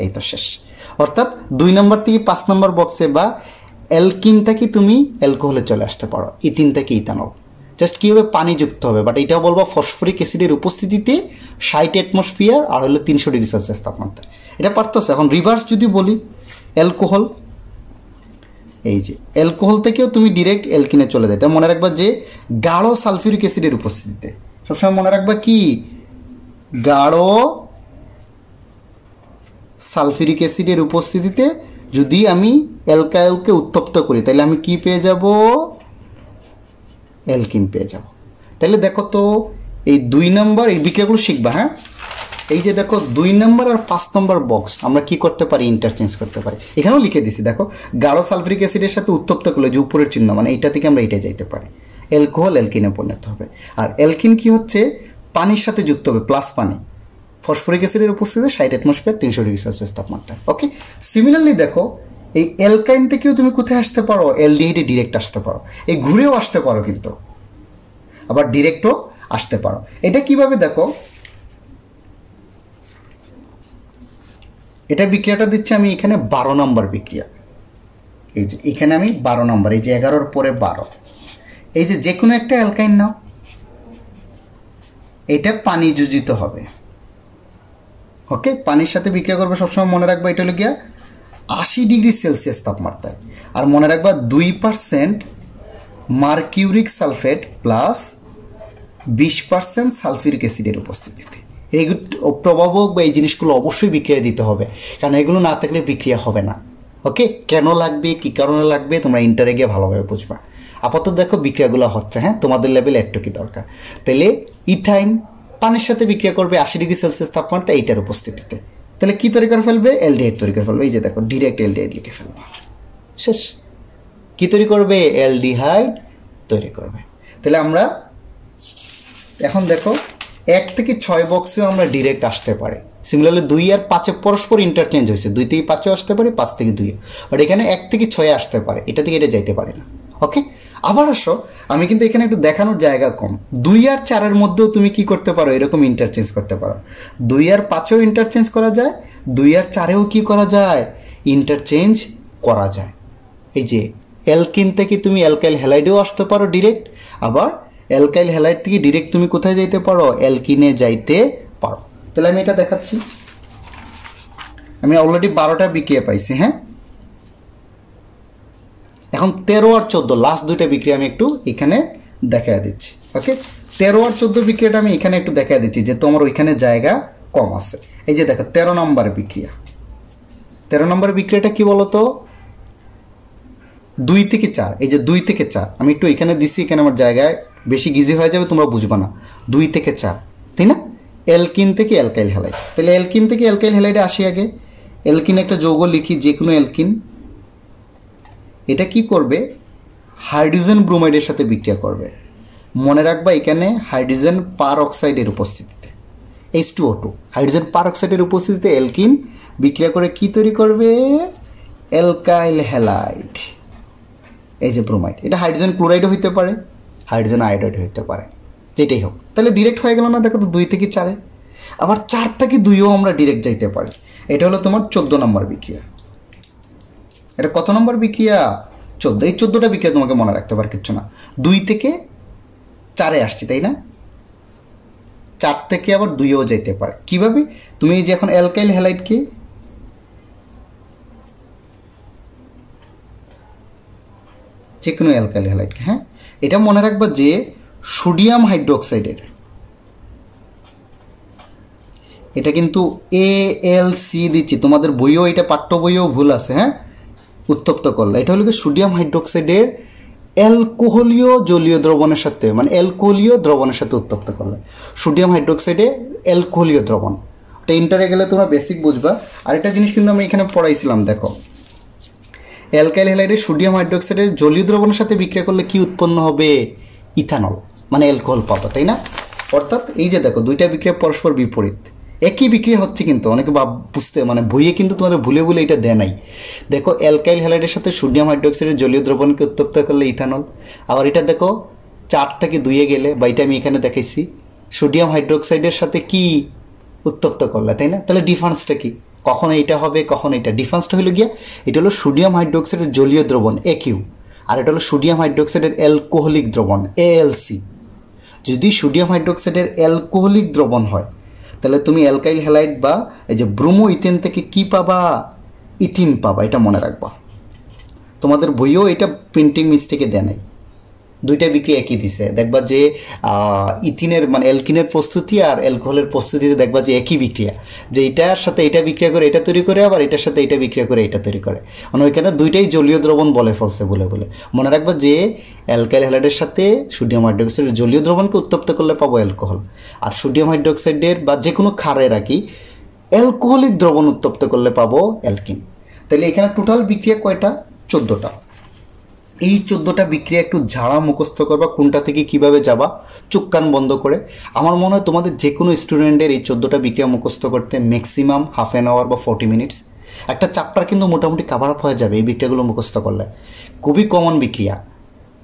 এই তো শেষ। অর্থাৎ 2 নম্বর থেকে 5 নম্বর বক্সে বা অ্যালকিন থেকে তুমি অ্যালকোহলে চলে আসতে পারো, ইথিন থেকে ইথানল। জাস্ট কী হবে, পানি যুক্ত হবে। বাট এটাও বলবো ফসফরিক অ্যাসিডের উপস্থিতিতে 60 অ্যাটমসফিয়ার আর হলো 300 ডিগ্রি সেলসিয়াস তাপমাত্রা। এটা পারতেছে। এখন রিভার্স যদি বলি, অ্যালকোহল, এই যে অ্যালকোহল থেকেও তুমি ডিরেক্ট অ্যালকিনে চলে যেতে মনে রাখবা যে গাঢ় সালফিউরিক অ্যাসিডের উপস্থিতিতে, সবসময় মনে রাখবা কি, গাঢ় সালফিউরিক অ্যাসিডের উপস্থিতিতে যদি আমি অ্যালকাইলকে উত্তপ্ত করি তাহলে আমি কি পেয়ে যাব, অ্যালকিন পেয়ে যাব। তাহলে দেখো তো এই 2 নম্বর এই বিক্রিয়াগুলো শিখবা। হ্যাঁ, এই যে দেখো 2 নম্বর আর 5 নম্বর বক্স আমরা কি করতে পারি, ইন্টারচেঞ্জ করতে পারি। এখানেও লিখে দিছি, দেখো গাঢ় সালফিউরিক অ্যাসিডের সাথে উত্তপ্ত করলে যে উপরের চিহ্ন, মানে এইটা থেকে আমরা এটাই যাইতে পারি, অ্যালকোহল অ্যালকিনে পরিণত হবে। আর অ্যালকিন কি হচ্ছে, পানির সাথে যুক্ত হবে, প্লাস পানি, ফসফরিক অ্যাসিডের উপস্থিতিতে 60 অ্যাটমসফিয়ার 300 ডিগ্রি সেলসিয়াস তাপমাত্রা। ওকে, সিমিলারলি দেখো এই অ্যালকাইন থেকেও তুমি কোথায় আসতে পারো, অ্যালডিহাইডে ডিরেক্ট আসতে পারো, এই ঘুরেও আসতে পারো কিন্তু, আবার ডিরেক্টও আসতে পারো। এটা কিভাবে দেখো, এটা বিক্রিয়াটা দিচ্ছে আমি এখানে 12 নম্বর বিক্রিয়া। এই যে এখানে আমি 12 নম্বর, এই যে 11-র পরে 12, এই যে যে কোনো একটা অ্যালকাইন নাও, এটা পানি যোজিত হবে। ওকে, পানির সাথে বিক্রিয়া করবে, সবসময় মনে রাখবা এটা হলো গিয়া 80 ডিগ্রি সেলসিয়াস তাপমাত্রায়। আর মনে রাখবা 2% মার্কিউরিক সালফেট প্লাস 20% সালফিউরিক অ্যাসিডের উপস্থিতিতে। এই প্রভাবক বা এই জিনিসগুলো অবশ্যই বিক্রিয়া দিতে হবে, কারণ এগুলো না থাকলে বিক্রিয়া হবে না। ওকে, কেন লাগবে, কী কারণে লাগবে, তোমরা ইন্টারে গিয়ে ভালোভাবে বুঝবা। আপাতত দেখো বিক্রিয়াগুলো হচ্ছে, হ্যাঁ তোমাদের লেভেলে একটু কি দরকার। তাহলে ইথাইন পানির সাথে বিক্রিয়া করবে 80 ডিগ্রি সেলসিয়াস তাপমাত্রা এইটার উপস্থিতিতে, তাহলে কি তৈরি করে ফেলবে, অ্যালডিহাইড তৈরি করে ফেলবে। এই যে দেখো ডিরেক্ট অ্যালডিহাইড লিখে ফেলবো, শেষ। কি তৈরি করবে, অ্যালডিহাইড তৈরি করবে। তাহলে আমরা এখন দেখো 1 থেকে 6 বক্সেও আমরা ডিরেক্ট আসতে পারি। সিমিলারলি 2 আর 5-এ পরস্পর ইন্টারচেঞ্জ হয়েছে, 2 থেকে 5-এও আসতে পারে, 5 থেকে 2-এ। আর এখানে 1 থেকে 6-এ আসতে পারে, এটা থেকে এটা যাইতে পারে না। ওকে, আবার আসো, আমি কিন্তু এখানে একটু দেখানোর জায়গা কম। 2 আর 4-এর মধ্যেও তুমি কি করতে পারো, এরকম ইন্টারচেঞ্জ করতে পারো। 2 আর 5-এও ইন্টারচেঞ্জ করা যায়, 2 আর 4-এও কি করা যায়, ইন্টারচেঞ্জ করা যায়। এই যে অ্যালকিন থেকে তুমি অ্যালকাইল হ্যালাইডেও আসতে পারো ডিরেক্ট, আবার অ্যালকাইল হ্যালাইড থেকে ডিরেক্ট তুমি কোথায় যাইতে পারো, অ্যালকিনে যাইতে পারো। তাহলে আমি এটা দেখাচ্ছি, আমি অলরেডি 12টা বিক্রিয়া পাইছি। হ্যাঁ, এখন 13 আর 14 লাস্ট 2টা বিক্রিয়া আমি একটু এখানে দেখা দিচ্ছি। ওকে, 13 আর 14 বিক্রিয়াটা আমি এখানে একটু দেখা দিচ্ছি যে তোমার ওইখানে জায়গা কম আছে। এই যে দেখো 13 নম্বর বিক্রিয়া, 13 নম্বর বিক্রিয়াটা কি বলতো, 2 থেকে 4, এই যে 2 থেকে 4 আমি একটু এখানে দিচ্ছি, এখানে আমার জায়গায় বেশি গিজি হয়ে যাবে, তোমরা বুঝবা না। 2 থেকে 4, তাই না? অ্যালকিন থেকে অ্যালকাইল হ্যালাইড। তাহলে অ্যালকিন থেকে অ্যালকাইল হ্যালাইডে আসি আগে। অ্যালকিন একটা যৌগ লিখি, যে কোনো অ্যালকিন। এটা কি করবে? হাইড্রোজেন ব্রোমাইডের সাথে বিক্রিয়া করবে। মনে রাখবা এখানে হাইড্রোজেন পার অক্সাইডের উপস্থিতিতে, H2O2 হাইড্রোজেন পার অক্সাইডের উপস্থিতিতে অ্যালকিন বিক্রিয়া করে কি তৈরি করবে? Alkyl halide. এই যে ব্রোমাইড, এটা হাইড্রোজেন ক্লোরাইডও হইতে পারে, হাইড্রোজেন আয়োডাইড হইতে পারে, যেটাই হোক। তাহলে ডিরেক্ট হয়ে গেল না? দেখো তো 2 থেকে 4-এ, আবার 4 থেকে 2-ও আমরা ডিরেক্ট যাইতে পারি। এটা হলো তোমার 14 নম্বর বিক্রিয়া। এটা কত নম্বর বিক্রিয়া? 14। এই 14টা বিক্রিয়া তোমাকে মনে রাখতে পারে, কিচ্ছু না। 2 থেকে 4-এ আসছি, তাই না? 4 থেকে আবার 2-এও যাইতে পারে। কিভাবে? তুমি এই যে এখন অ্যালকাইল হ্যালাইডকে যে কোনো অ্যালকাইল হ্যালাইডকে, হ্যাঁ, এটা মনে রাখবা যে সোডিয়াম হাইড্রোক্সাইডের, এটা কিন্তু ALC দিচ্ছি, তোমাদের বইও এটা পাঠ্য বইও ভুল আছে, হ্যাঁ, উত্তপ্ত করলে। এটা হলো কি সোডিয়াম হাইড্রোক্সাইডের অ্যালকোহলীয় জলীয় দ্রবণের সাথে, মানে অ্যালকোহলীয় দ্রবণের সাথে উত্তপ্ত করলে সোডিয়াম হাইড্রোক্সাইডে অ্যালকোহলীয় দ্রবণ। এটা ইন্টারে গেলে তোমরা বেসিক বুঝবা। আরেকটা জিনিস কিন্তু আমি এখানে পড়াইছিলাম, দেখো অ্যালকাইল হ্যালাইডের সোডিয়াম হাইড্রোক্সাইডের জলীয় দ্রবণের সাথে বিক্রিয়া করলে কি উৎপন্ন হবে? ইথানল, মানে অ্যালকোহল পাবো, তাই না? অর্থাৎ এই যে দেখো দুইটা বিক্রিয়া পরস্পর বিপরীত, একই বিক্রিয়া হচ্ছে, কিন্তু অনেকে বুঝতে মানে বইয়ে কিন্তু তোমাদের ভুলে ভুলে এটা দেয় নাই। দেখো অ্যালকাইল হ্যালাইডের সাথে সোডিয়াম হাইড্রোক্সাইডের জলীয় দ্রবণকে উত্তপ্ত করলে ইথানল। আবার এটা দেখো 4 থেকে 2-এ গেলে, বা এটা আমি এখানে দেখাইছি, সোডিয়াম হাইড্রোক্সাইডের সাথে কি উত্তপ্ত করলে, তাই না? তাহলে ডিফারেন্সটা কি? কখন এইটা হবে, কখন এটা? ডিফারেন্সটা হলো গিয়া, এটা হলো সোডিয়াম হাইড্রোক্সাইডের জলীয় দ্রবণ AQ, আর এটা হলো সোডিয়াম হাইড্রোক্সাইডের অ্যালকোহলিক দ্রবণ ALC। যদি সোডিয়াম হাইড্রোক্সাইডের অ্যালকোহলিক দ্রবণ হয়, তাহলে তুমি অ্যালকাইল হ্যালাইড বা এই যে ব্রোমো ইথেন থেকে কি পাবা? ইথিন পাবা। এটা মনে রাখবা, তোমাদের বইও এটা প্রিন্টিং মিস্টেকে দেয় নাই। দুইটা বিক্রিয়া একই দিছে, দেখবা যে ইথিনের মানে অ্যালকিনের প্রস্তুতি আর অ্যালকোহলের প্রস্তুতিতে দেখবা যে একই বিক্রিয়া, যে এটার সাথে এটা বিক্রিয়া করে এটা তৈরি করে, আবার এটার সাথে এটা বিক্রিয়া করে এটা তৈরি করে। মানে ওইখানে দুইটাই জলীয় দ্রবণ বলে ফেলছে বলে বলে মনে রাখবা যে অ্যালকাইল হ্যালাইডের সাথে সোডিয়াম হাইড্রোক্সাইডের জলীয় দ্রবণকে উত্তপ্ত করলে পাবো অ্যালকোহল, আর সোডিয়াম হাইড্রোক্সাইডের বা যে কোনো ক্ষারের আর কি অ্যালকোহলিক দ্রবণ উত্তপ্ত করলে পাবো অ্যালকিন। তাহলে এখানে টোটাল বিক্রিয়া কয়টা? 14টা। এই 14টা বিক্রিয়া একটু ঝাড়া মুখস্থ করবা, কোনটা থেকে কিভাবে যাবা, চোখ কান বন্ধ করে। আমার মনে হয় তোমাদের যে কোনো স্টুডেন্টের এই 14টা বিক্রিয়া মুখস্থ করতে ম্যাক্সিমাম হাফ অ্যান আওয়ার বা 40 মিনিটস। একটা চ্যাপ্টার কিন্তু মোটামুটি কাভার আপ হয়ে যাবে এই বিক্রিয়াগুলো মুখস্থ করলে। খুবই কমন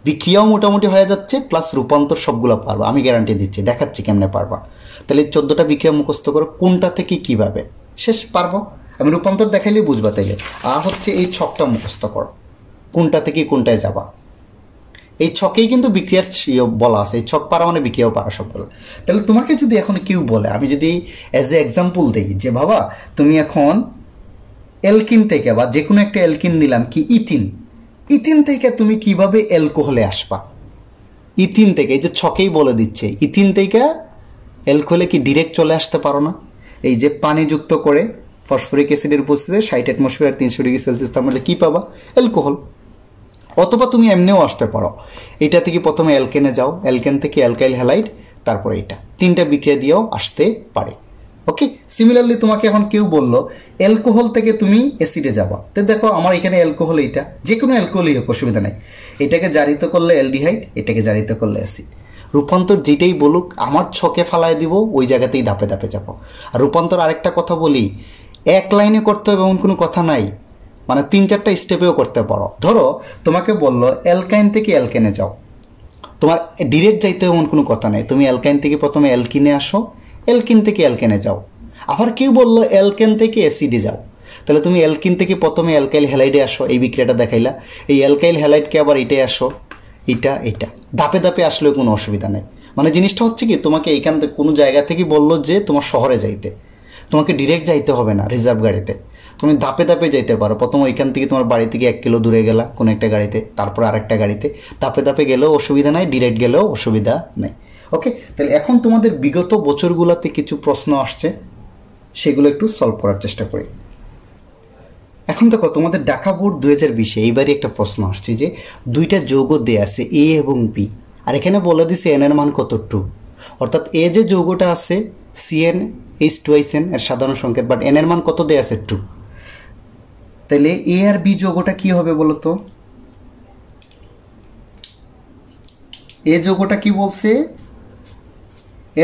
বিক্রিয়াও মোটামুটি হয়ে যাচ্ছে, প্লাস রূপান্তর সবগুলো পারবা, আমি গ্যারান্টি দিচ্ছি, দেখাচ্ছি কেমনে পারবা। তাহলে এই 14টা বিক্রিয়া মুখস্থ করো, কোনটা থেকে কিভাবে শেষ পারবো, আমি রূপান্তর দেখাইলেই বুঝবা। তাইলে আর হচ্ছে এই ছকটা মুখস্থ করো, কোনটা থেকে কোনটায় যাবা। এই ছকেই কিন্তু বিক্রিয়ার বলা আছে, এই ছক পারা মানে বিক্রিয়াও পারা সবগুলো। তাহলে তোমাকে যদি এখন কেউ বলে, আমি যদি অ্যাজ এ এক্সাম্পল দিই যে বাবা তুমি এখন অ্যালকিন থেকে বা যে কোনো একটা অ্যালকিন নিলাম কি ইথিন থেকে তুমি কিভাবে অ্যালকোহলে আসবা? ইথিন থেকে, এই যে ছকেই বলে দিচ্ছে, ইথিন থেকে অ্যালকোহলে কি ডিরেক্ট চলে আসতে পারো না? এই যে পানি যুক্ত করে ফসফরিক অ্যাসিডের উপস্থিতিতে 60 অ্যাটমসফিয়ার 300 ডিগ্রি সেলসিয়াস তাপমাত্রায় কি পাবা? অ্যালকোহল। অথবা তুমি এমনিও আসতে পারো, এটা থেকে প্রথমে অ্যালকেনে যাও, অ্যালকেন থেকে অ্যালকাইল হ্যালাইড, তারপরে এটা, 3টা বিক্রিয়া দিয়েও আসতে পারে। ওকে, সিমিলারলি তোমাকে এখন কেউ বললো অ্যালকোহল থেকে তুমি অ্যাসিডে যাবা, তো দেখো আমার এখানে অ্যালকোহল, এইটা যে কোনো অ্যালকোহলই হোক অসুবিধা নেই, এটাকে জারিত করলে অ্যালডিহাইড, এটাকে জারিত করলে অ্যাসিড। রূপান্তর যেটাই বলুক আমার ছকে ফালায় দিব, ওই জায়গাতেই ধাপে ধাপে যাবো। আর রূপান্তর আরেকটা কথা বলি, এক লাইনে করতে হবে এমন কোনো কথা নাই, মানে 3-4টা স্টেপেও করতে পারো। ধরো তোমাকে বললো অ্যালকাইন থেকে অ্যালকেনে যাও, তোমার ডিরেক্ট যাইতে এমন কোনো কথা নাই, তুমি অ্যালকাইন থেকে প্রথমে অ্যালকিনে আসো, অ্যালকিন থেকে অ্যালকেনে যাও। আবার কেউ বললো অ্যালকেন থেকে অ্যাসিডে যাও, তাহলে তুমি অ্যালকিন থেকে প্রথমে অ্যালকাইল হ্যালাইডে আসো, এই বিক্রিয়াটা দেখাইলা, এই অ্যালকাইল হ্যালাইডকে আবার এটাই আসো, এটা ধাপে ধাপে আসলেও কোনো অসুবিধা নেই। মানে জিনিসটা হচ্ছে কি, তোমাকে এইখান থেকে কোনো জায়গা থেকে বললো যে তোমার শহরে যাইতে, তোমাকে ডিরেক্ট যাইতে হবে না রিজার্ভ গাড়িতে, তুমি ধাপে ধাপে যাইতে পারো। প্রথম ওইখান থেকে তোমার বাড়ি থেকে 1 কিলো দূরে গেলা কোনো একটা গাড়িতে, তারপর আরেকটা গাড়িতে, ধাপে ধাপে গেলেও অসুবিধা নাই, ডিরেক্ট গেলেও অসুবিধা নেই। ওকে, তাহলে এখন তোমাদের বিগত বছরগুলোতে কিছু প্রশ্ন আসছে, সেগুলো একটু সলভ করার চেষ্টা করি। এখন দেখো তোমাদের ঢাকা বোর্ড 2020 এইবারই একটা প্রশ্ন আসছে যে 2টা যৌগ দেয়া আছে এ এবং বি, আর এখানে বলে দিছে এন এর মান কত 2, অর্থাৎ এ যে যৌগটা আছে CN H2SN এর সাধারণ সংকেত, বাট N এর মান কত দেয়া আছে 2। তাহলে A আর B যৌগটা কি হবে বলো তো? এ যৌগটা কি বলছে?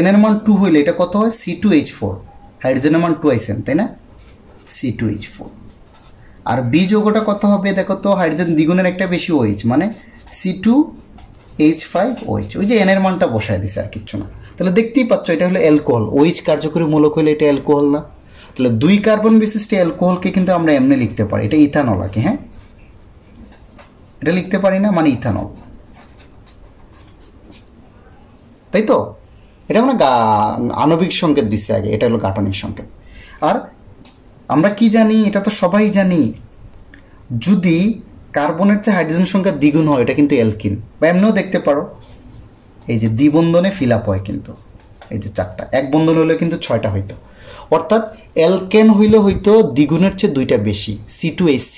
N এর মান 2 হইলে এটা কত হয়? C2H4, হাইড্রোজেনের মান 2SN, তাই না? C2H4। আর B যৌগটা কত হবে দেখো তো? হাইড্রোজেন দ্বিগুণের একটা বেশি OH, মানে C2H5OH। ওই যে N এর মানটা বসায় দিছে, আর কিচ্ছু না। তাহলে দেখতেই পাচ্ছ এটা হলো অ্যালকোহল। OH কার্যকরী মূলক হলে এটা অ্যালকোহল না? তাহলে 2 কার্বন বিশিষ্ট অ্যালকোহলকে কিন্তু আমরা এমনি লিখতে পারি, এটা ইথানল আর কি। হ্যাঁ, এটা লিখতে পারি না, মানে ইথানল, তাই তো? এটা মানে আণবিক সংকেত দিচ্ছে আগে, এটা হলো গাঠনিক সংকেত। আর আমরা কি জানি? এটা তো সবাই জানি, যদি কার্বনের চেয়ে হাইড্রোজেন সংখ্যা দ্বিগুণ হয় এটা কিন্তু অ্যালকিন, বা এমনিও দেখতে পারো, এই যে দ্বিবন্ধনে ফিল আপ হয় কিন্তু, এই যে 4টা, এক বন্ধন হলে কিন্তু 6টা হইতো। অর্থাৎ অ্যালকেন হইলে হয়তো দ্বিগুণের চেয়ে 2টা বেশি, C2H6।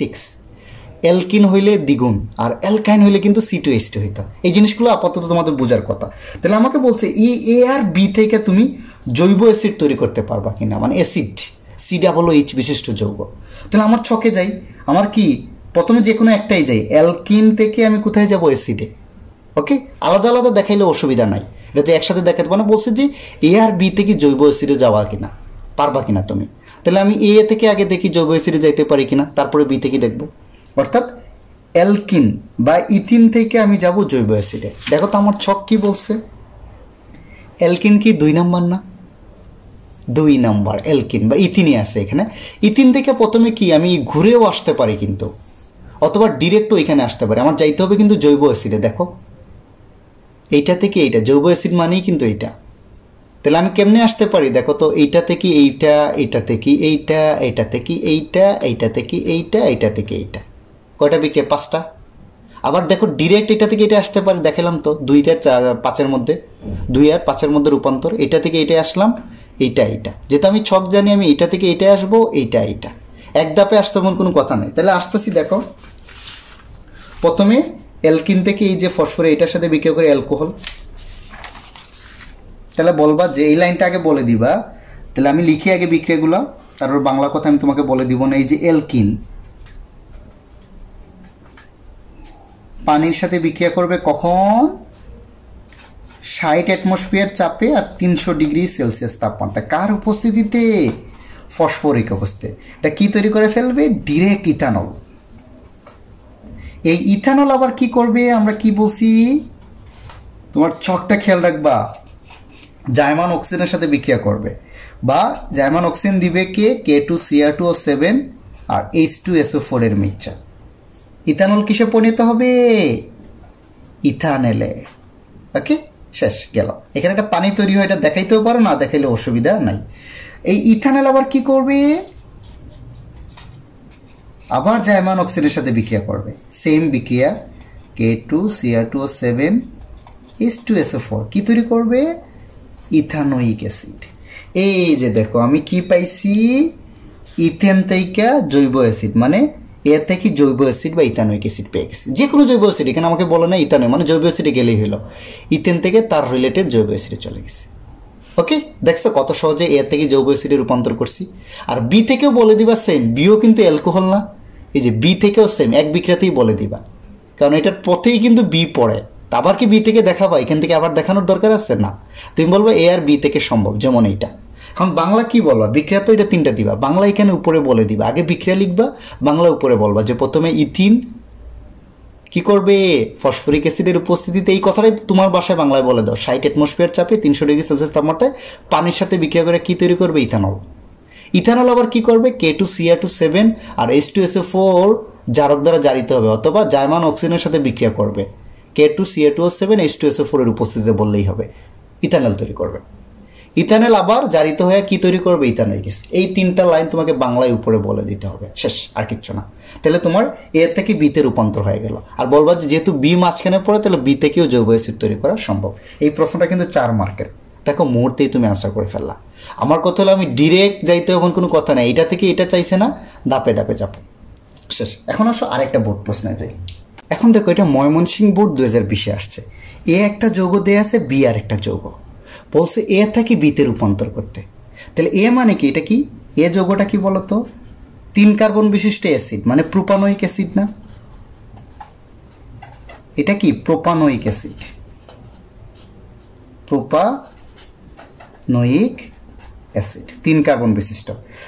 অ্যালকিন হইলে দ্বিগুণ, আর অ্যালকাইন হইলে কিন্তু C2H2 হইতো। এই জিনিসগুলো আপাতত তোমাদের বোঝার কথা। তাহলে আমাকে বলছে A আর B থেকে তুমি জৈব অ্যাসিড তৈরি করতে পারবা কিনা, মানে অ্যাসিড COOH বিশিষ্ট যৌগ। তাহলে আমার ছকে যাই, আমার কি প্রথমে যে কোনো একটাই যাই, অ্যালকিন থেকে আমি কোথায় যাব? অ্যাসিডে। ওকে, আলাদা আলাদা দেখাইলে অসুবিধা নাই, এটা তো একসাথে দেখাতে পারো। বলছে যে A আর B থেকে জৈব অ্যাসিডে যাওয়া কিনা, পারবা কিনা তুমি? তাহলে আমি A থেকে আগে দেখি জৈব অ্যাসিডে যাইতে পারি কিনা, তারপরে B থেকে দেখবো। অর্থাৎ অ্যালকিন বা ইথিন থেকে আমি যাব জৈব অ্যাসিডে। দেখো তো আমার ছক কি বলছে? অ্যালকিন কি 2 নাম্বার না? 2 নাম্বার অ্যালকিন বা ইথিনই আছে এখানে। ইথিন থেকে প্রথমে কি আমি ঘুরেও আসতে পারি কিন্তু, অথবা ডিরেক্টও এখানে আসতে পারি। আমার যাইতে হবে কিন্তু জৈব অ্যাসিডে। দেখো এইটা থেকে এইটা, জৈব অ্যাসিড মানেই কিন্তু এইটা। তাহলে আমি কেমনে আসতে পারি দেখো তো? এইটা থেকে এইটা, এইটা থেকে এইটা, এইটা থেকে এইটা, এইটা থেকে এইটা, এইটা থেকে এইটা। কয়টা বিক্রিয়া? 5টা। আবার দেখো ডিরেক্ট এটা থেকে এটা আসতে পারি, দেখালাম তো 2 আর 5-এর মধ্যে, 2 আর 5-এর মধ্যে রূপান্তর। এটা থেকে এটা আসলাম, এইটা এইটা, যেহেতু আমি ছক জানি, আমি এইটা থেকে এইটা আসবো, এইটা এইটা, এক ধাপে আসতে এমন কোনো কথা নেই। তাহলে আসতেছি, দেখো প্রথমে অ্যালকিন থেকে এই যে ফসফরে এটার সাথে বিক্রিয়া করে অ্যালকোহল। তাহলে বলবা যে এই লাইনটা আগে বলে দিবা। তাহলে আমি লিখি আগে বিক্রিয়াগুলো, তারপর বাংলা কথা আমি তোমাকে বলে দিব না। এই যে অ্যালকিন পানির সাথে বিক্রিয়া করবে কখন? 60 অ্যাটমসফিয়ার চাপে আর 300 ডিগ্রি সেলসিয়াস তাপমাত্রা। কার উপস্থিতিতে? ফসফরিক উপস্থিতি। এটা কি তৈরি করে ফেলবে? Direct ethanol. এই ইথানল আবার কি করবে? আমরা কি বলছি? তোমার ছকটা খেয়াল রাখবা, জাইমান অক্সিজেনের সাথে বিক্রিয়া করবে, বা জাইমান অক্সিজেন দিবে কে? K2Cr2O7 আর H2SO4 এর মিক্সচার। ইথানল কিসে পরিণত হবে? ইথানেলে। ওকে, শেষ গেল। এখানে একটা পানি তৈরি হয়, এটা দেখাইতেও পারো, না দেখাইলে অসুবিধা নাই। এই ইথানেল আবার কি করবে? আবার জাইমান অক্সিজেনের সাথে বিক্রিয়া করবে, সেম বিক্রিয়া, K2Cr2O7 H2SO4 কি তৈরি করবে? Ethanoic acid. এই যে দেখো আমি কি পাইছি? ইথেন থেকে জৈব অ্যাসিড, মানে এর থেকে জৈব অ্যাসিড বা ইথানোয়িক অ্যাসিড পেয়ে গেছি। যে কোনো জৈব অ্যাসিড, এখানে আমাকে বলে না ইথানোয়, মানে জৈব অ্যাসিডে গেলেই হলো। ইথেন থেকে তার রিলেটেড জৈব অ্যাসিডে চলে গেছে। ওকে, দেখছো কত সহজে এর থেকে জৈব অ্যাসিডে রূপান্তর করছি। আর বি থেকেও বলে দিবা সেম, বিও কিন্তু অ্যালকোহল না? এই যে বি থেকেও সেম, এক বিক্রিয়াতেই বলে দিবা, কারণ এটার পথেই কিন্তু বি পড়ে। আবার কি বি থেকে দেখাবা? এখান থেকে আবার দেখানোর দরকার আছে না? তুমি বলবো এ আর বি থেকে সম্ভব, যেমন এইটা। এখন বাংলা কি বলবা? বিক্রিয়া তো এটা 3টা দিবা, বাংলা এখানে উপরে বলে দিবা। আগে বিক্রিয়া লিখবা, বাংলা উপরে বলবা যে প্রথমে ইথিন কি করবে? ফসফরিক অ্যাসিডের উপস্থিতিতে, এই কথাটাই তোমার ভাষায় বাংলায় বলে দাও, 60 অ্যাটমসফিয়ার চাপে 300 ডিগ্রি সেলসিয়াস তাপমাত্রায় পানির সাথে বিক্রিয়া করে কি তৈরি করবে? ইথানল। ইথানল আবার কি করবে? K2Cr2O7 আর H2SO4 জারক দ্বারা জারিত হবে, অথবা জাইমান অক্সিজেনের সাথে বিক্রিয়া করবে। K2Cr2O7 H2SO4 এর উপস্থিতিতে বললেই হবে, ইথানল তৈরি করবে। ইথানল আবার জারিত হয়ে কি তৈরি করবে? Ethanoic acid. এই 3টা লাইন তোমাকে বাংলায় উপরে বলে দিতে হবে, শেষ, আর কিচ্ছু না। তাহলে তোমার এর থেকে বিতে রূপান্তর হয়ে গেল। আর বলবা যে যেহেতু বি মাঝখানে পড়ে, তাহলে বি থেকেও জৈব অ্যাসিড তৈরি করা সম্ভব। এই প্রশ্নটা কিন্তু 4 মার্কের। দেখো মুহূর্তেই তুমি আনসার করে ফেললা। আমার কথা হলো আমি ডিরেক্ট যাইতে এমন কোনো কথা নেই, এটা থেকে এটা চাইছে না, ধাপে ধাপে যাবো, শেষ। এখন আসো আরেকটা বোর্ড প্রশ্নে যাই। এখন দেখো এটা ময়মনসিংহ বোর্ড 2020-এ আসছে। এ একটা যৌগ দেয়া আছে, বি আর একটা যৌগ। বলছে এ থেকে বিতে রূপান্তর করতে। তাহলে এ মানে কি, এটা কি এ যৌগটা কি বলতো, 3 কার্বন বিশিষ্ট অ্যাসিড, মানে প্রোপানোয়িক অ্যাসিড না, এটা কি propanoic acid, propanoic acid 3 carbon বিশিষ্ট।